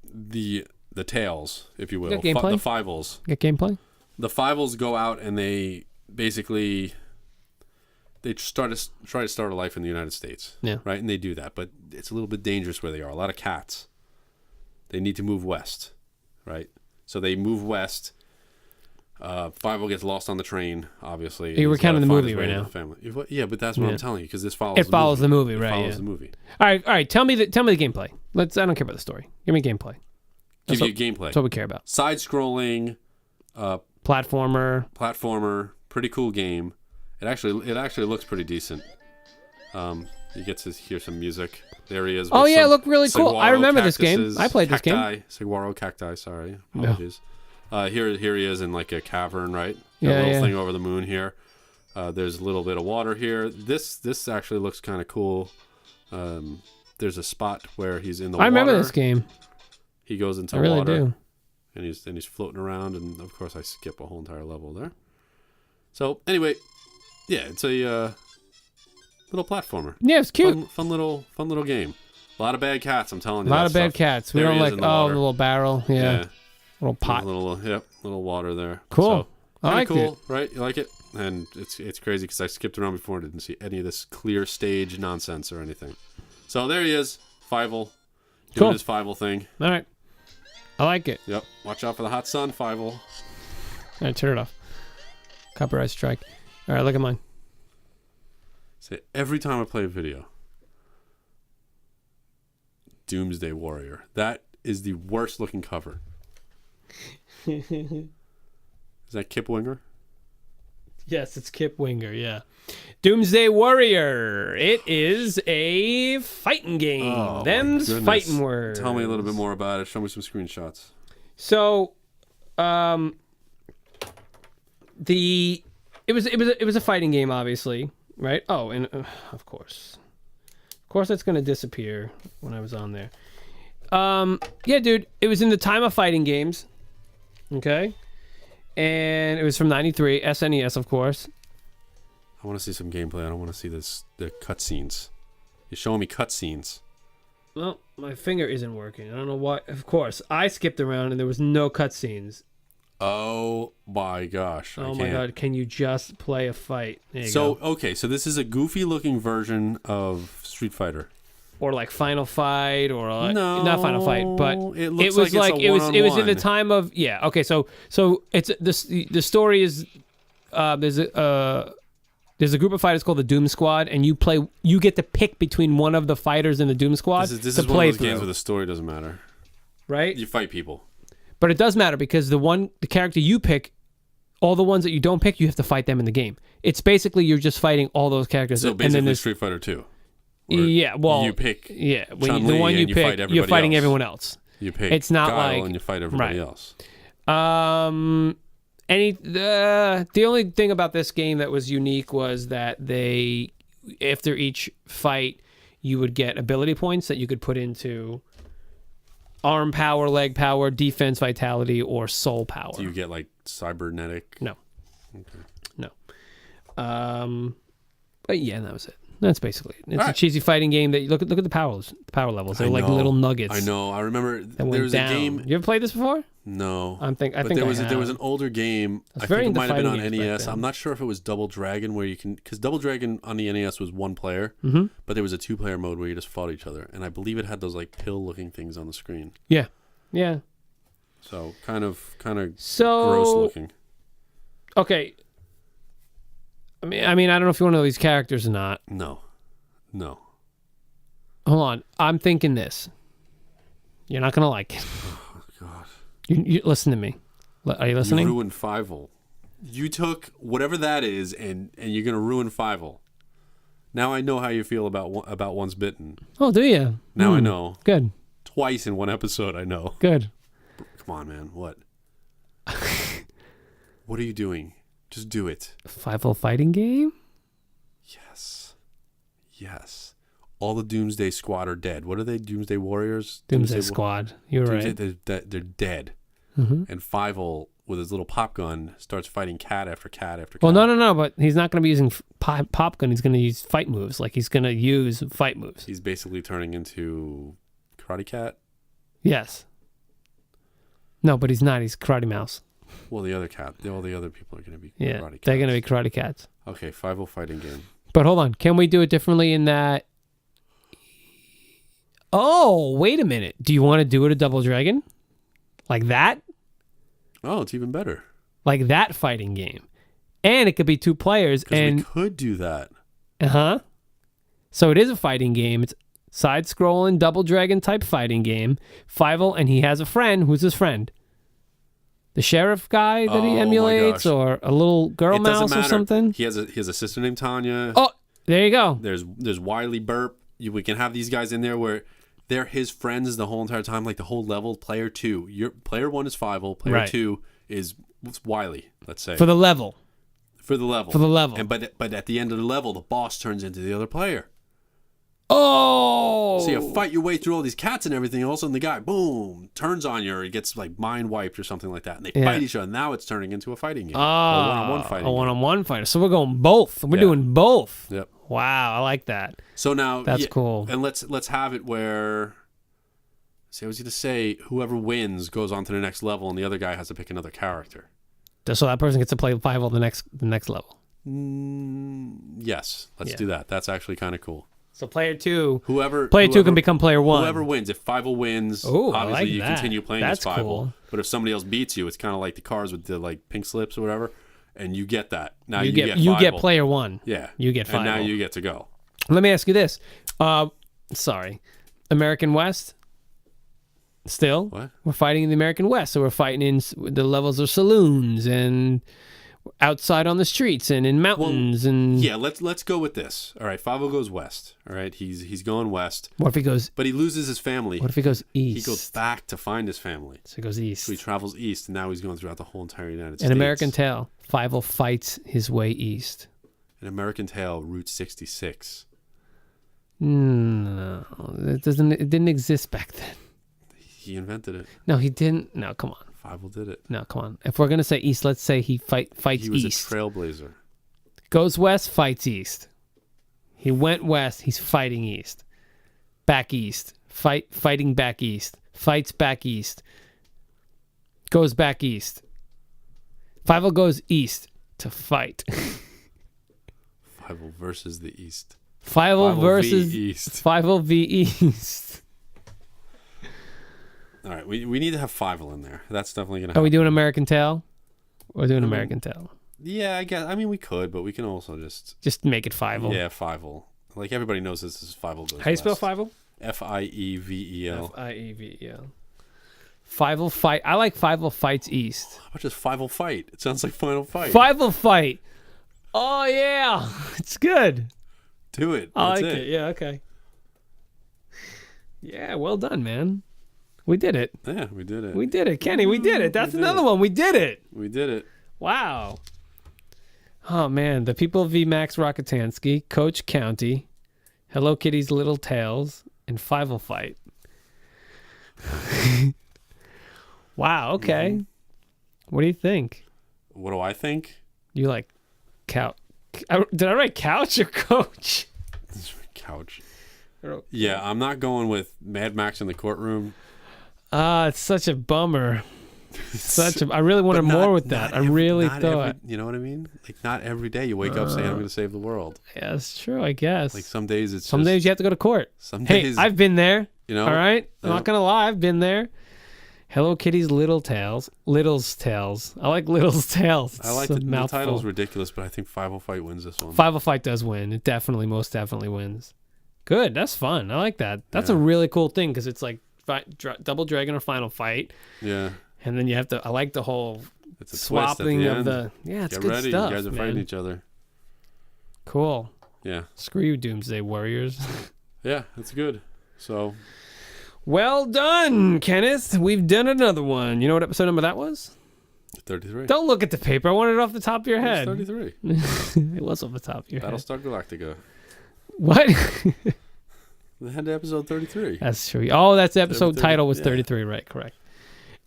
the Tails, if you will, the Fievels.
Get gameplay?
The Fievels go out and they basically... They try to start a life in the United States.
Yeah.
Right? And they do that. But it's a little bit dangerous where they are. A lot of cats. They need to move west. Right? So they move west. Fievel gets lost on the train, obviously.
You're recounting the movie right now.
Yeah, but that's what I'm telling you, because this follows
the movie, right?
It follows the movie.
All right. Tell me the gameplay. I don't care about the story. Give me gameplay.
Give you gameplay.
That's what we care about.
Side-scrolling,
platformer.
Pretty cool game. It actually looks pretty decent. You get to hear some music. There he is.
Oh yeah, it looked really cool. I remember this game. I played this game.
Saguaro cacti. Sorry, apologies. Here he is in like a cavern, right? Got
Yeah,
a little thing over the moon here. There's a little bit of water here. This actually looks kind of cool. There's a spot where he's in the water.
I remember this game.
He goes into
I really
water.
do.
And he's floating around, and of course I skip a whole entire level there. So anyway, yeah, it's a little platformer.
Yeah, it's cute.
Fun little game. A lot of bad cats, I'm telling you.
A lot of bad cats. We don't like the little barrel. Yeah. Little pot.
Little water there.
Cool.
So,
I like
cool,
it.
right? You like it? And it's crazy because I skipped around before and didn't see any of this clear stage nonsense or anything. So there he is, Fievel, doing his Fievel thing.
All right. I like it.
Yep. Watch out for the hot sun, Fievel.
All right, turn it off. Copyright strike. All right, look at mine.
Say every time I play a video, Doomsday Warrior. That is the worst looking cover. Is that Kip Winger?
Yes, it's Kip Winger, yeah. Doomsday Warrior. It is a fighting game.
Oh,
Them's fighting words.
Tell me a little bit more about it. Show me some screenshots.
So, it was a fighting game, obviously, right? Oh, and of course, that's gonna disappear when I was on there. Yeah, dude, it was in the time of fighting games. Okay. And it was from 93, SNES, of course.
I want to see some gameplay. I don't want to see the cutscenes. You're showing me cutscenes.
Well, my finger isn't working. I don't know why. Of course, I skipped around and there was no cutscenes.
Oh my gosh.
Oh my god, can you just play a fight? There you go.
Okay, so this is a goofy looking version of Street Fighter.
Or like Final Fight, or like,
no,
not Final Fight, but
it was like
it was in the time of Okay, so it's the story is there's a group of fighters called the Doom Squad, and you get to pick between one of the fighters in the Doom Squad.
This is one of those games where the story doesn't matter,
right?
You fight people,
but it does matter because the character you pick, all the ones that you don't pick, you have to fight them in the game. It's basically you're just fighting all those characters.
So basically, and then Street Fighter 2.
Yeah, well,
you pick.
Yeah, the one you pick, you're fighting everyone else.
You pick.
It's not
Guile
like
and you fight everybody else.
The only thing about this game that was unique was that after each fight, you would get ability points that you could put into arm power, leg power, defense, vitality, or soul power.
Do you get like cybernetic?
No.
Okay.
No. But yeah, that was it. That's basically it. It's a cheesy fighting game that you look at the power levels. They're like little nuggets.
I know. I remember
there was a game. You ever played this before?
No.
I think
there was an older game. I think it might have been on NES. I'm not sure if it was Double Dragon where you can, because Double Dragon on the NES was one player, but there was a 2-player mode where you just fought each other, and I believe it had those like pill-looking things on the screen.
Yeah. Yeah.
So kind of gross looking.
Okay. I mean, I don't know if you want to know these characters or not.
No.
Hold on. I'm thinking this. You're not going to like it.
Oh, God.
You listen to me. Are you listening?
You ruined Fievel. You took whatever that is, and you're gonna ruin Fievel. Now I know how you feel about Once Bitten.
Oh, do you?
Now I know.
Good.
Twice in one episode, I know.
Good.
Come on, man. What? What are you doing? Just do it.
Fievel fighting game?
Yes. All the Doomsday Squad are dead. What are they? Doomsday Warriors?
Doomsday Squad. You're right.
They're dead.
Mm-hmm.
And Fievel, with his little pop gun, starts fighting cat after cat after cat.
Well, no. But he's not going to be using pop gun. He's going to use fight moves. Like, he's going to use fight moves.
He's basically turning into Karate Cat?
Yes. No, but he's not. He's Karate Mouse.
Well, all the other people are going to be
Yeah,
Karate Cats.
they're going to be Karate Cats.
Okay, Fievel fighting game.
But hold on. Can we do it differently in that? Oh, wait a minute. Do you want to do it a Double Dragon? Like that?
Oh, it's even better.
Like that fighting game. And it could be 2 players. And
we could do that.
Uh-huh. So it is a fighting game. It's side-scrolling, Double Dragon type fighting game. Fievel, and he has a friend. Who's his friend? The sheriff guy that he emulates, or a little girl mouse or something?
He has a sister named Tanya.
Oh, there you go.
There's Wiley Burp. We can have these guys in there where they're his friends the whole entire time, like the whole level. Player 2, player 1 is Fievel. Player 2 is Wiley. Let's say
for the level.
And but at the end of the level, the boss turns into the other player.
Oh!
So you fight your way through all these cats and everything. All of a sudden, the guy, boom, turns on you, or he gets like mind wiped or something like that, and they fight each other. Now it's turning into a fighting game, a one-on-one fighting. A
one-on-one fighter. So we're going both. We're doing both.
Yep.
Wow, I like that.
So now
that's cool.
And let's have it where. See, I was going to say whoever wins goes on to the next level, and the other guy has to pick another character.
So that person gets to play Fievel the next level.
Yes, let's do that. That's actually kind of cool.
So player 2
2
can become player 1.
Whoever wins, if Fievel wins, obviously you continue playing as Fievel. Cool. But if somebody else beats you, it's kind of like the cars with the like pink slips or whatever, and you get that. Now you get
player 1.
Yeah,
you get Fievel.
And now you get to go.
Let me ask you this. American West. Still,
what?
We're fighting in the American West, so we're fighting in the levels of saloons and outside on the streets and in mountains
let's go with this. All right, Fievel goes west. All right, he's going west.
What if he goes?
But he loses his family.
What if he goes east?
He goes back to find his family.
So he goes east.
So he travels east, and now he's going throughout the whole entire United States.
An American Tale. Fievel fights his way east.
An American Tale, Route 66.
No, it didn't exist back then.
He invented it.
No, he didn't. No, come on.
Fievel did it.
No, come on. If we're gonna say east, let's say he fights east.
He was a trailblazer.
Goes west, fights east. He went west. He's fighting east. Back east. Fighting back east. Fights back east. Goes back east. Fievel goes east to fight.
Fievel versus the east.
Fievel versus
v east.
Fievel v east.
All right, we need to have Fievel in there. That's definitely gonna happen.
Are we doing American Tale? We're doing American Tale.
Yeah, I guess. I mean, we could, but we can also just
make it Fievel.
Yeah, Fievel. Like everybody knows this is Fievel goes.
How you spell Fievel?
Fievel.
Fievel. Fievel fight. I like Fievel fights east.
How about just Fievel fight? It sounds like Final Fight.
Fievel fight. Oh yeah, it's good.
Do it.
I like it. Yeah. Okay. Yeah. Well done, man. We did it.
Yeah, we did it.
We did it, Kenny. We did it. That's another one. We did it.
We did it.
Wow. Oh man, the people v Max Rockatansky, Coach County, Hello Kitty's Little Tails, and Fievel fight. Wow. Okay. Mm-hmm. What do you think?
What do I think?
You like couch? Did I write couch or coach?
Couch. Yeah, I'm not going with Mad Max in the courtroom.
It's such a bummer. I really wanted more with that. I really thought.
You know what I mean? Like, not every day you wake up saying, I'm going to save the world.
Yeah, that's true, I guess.
Like, some days
days you have to go to court.
Some days.
Hey, I've been there.
You know?
All right? I'm not going to lie. I've been there. Hello Kitty's Little's Tales. I like Little's Tales.
I like the title's ridiculous, but I think Fievel Fight wins this one.
Fievel Fight does win. It most definitely wins. Good. That's fun. I like that. That's a really cool thing because it's like Double Dragon or Final Fight.
Yeah.
And then you have to. I like the whole
It's a
swapping
twist at
of
the
the.
end.
Yeah, it's
Get
good
ready.
stuff.
You guys are
man.
fighting each other.
Cool.
Yeah.
Screw you, Doomsday Warriors.
Yeah, that's good. So.
Well done, Kenneth. We've done another one. You know what episode number that was?
33.
Don't look at the paper. I want it off the top of your head.
33.
It was off the top of your head.
Battlestar Galactica.
What?
They had episode 33.
That's true. Oh, that's the episode
30,
title was
yeah.
33, right? Correct.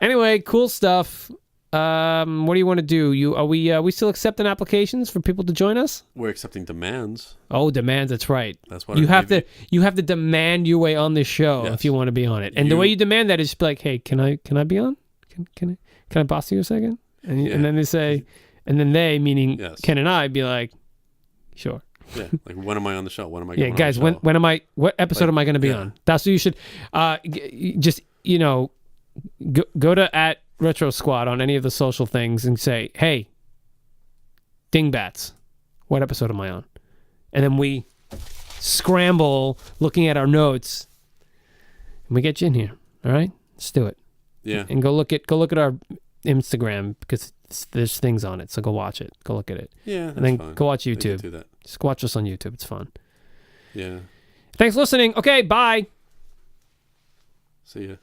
Anyway, cool stuff. What do you want to do? Are we still accepting applications for people to join us?
We're accepting demands.
Oh, demands. That's right.
That's what
You have to demand your way on this show
Yes.
if you want to be on it. And the way you demand that is just be like, hey, can I be on? Can I boss you a second? And then they say, and then they, meaning
Yes.
Ken and I, be like, sure.
Yeah, like when am I on the show? When am I?
Yeah,
going
guys,
on the show?
when am I? What episode
Like,
am I going to be
yeah.
on? That's what you should. Just go to @RetroSquat on any of the social things and say, hey, Dingbats, what episode am I on? And then we scramble looking at our notes, and we get you in here. All right, let's do it.
Yeah.
And go look at our Instagram because there's things on it. So go watch it. Go look at it.
Yeah. That's
And then
fine.
go watch
We can
YouTube.
do that.
Just watch us on YouTube. It's fun.
Yeah.
Thanks for listening. Okay, bye.
See ya.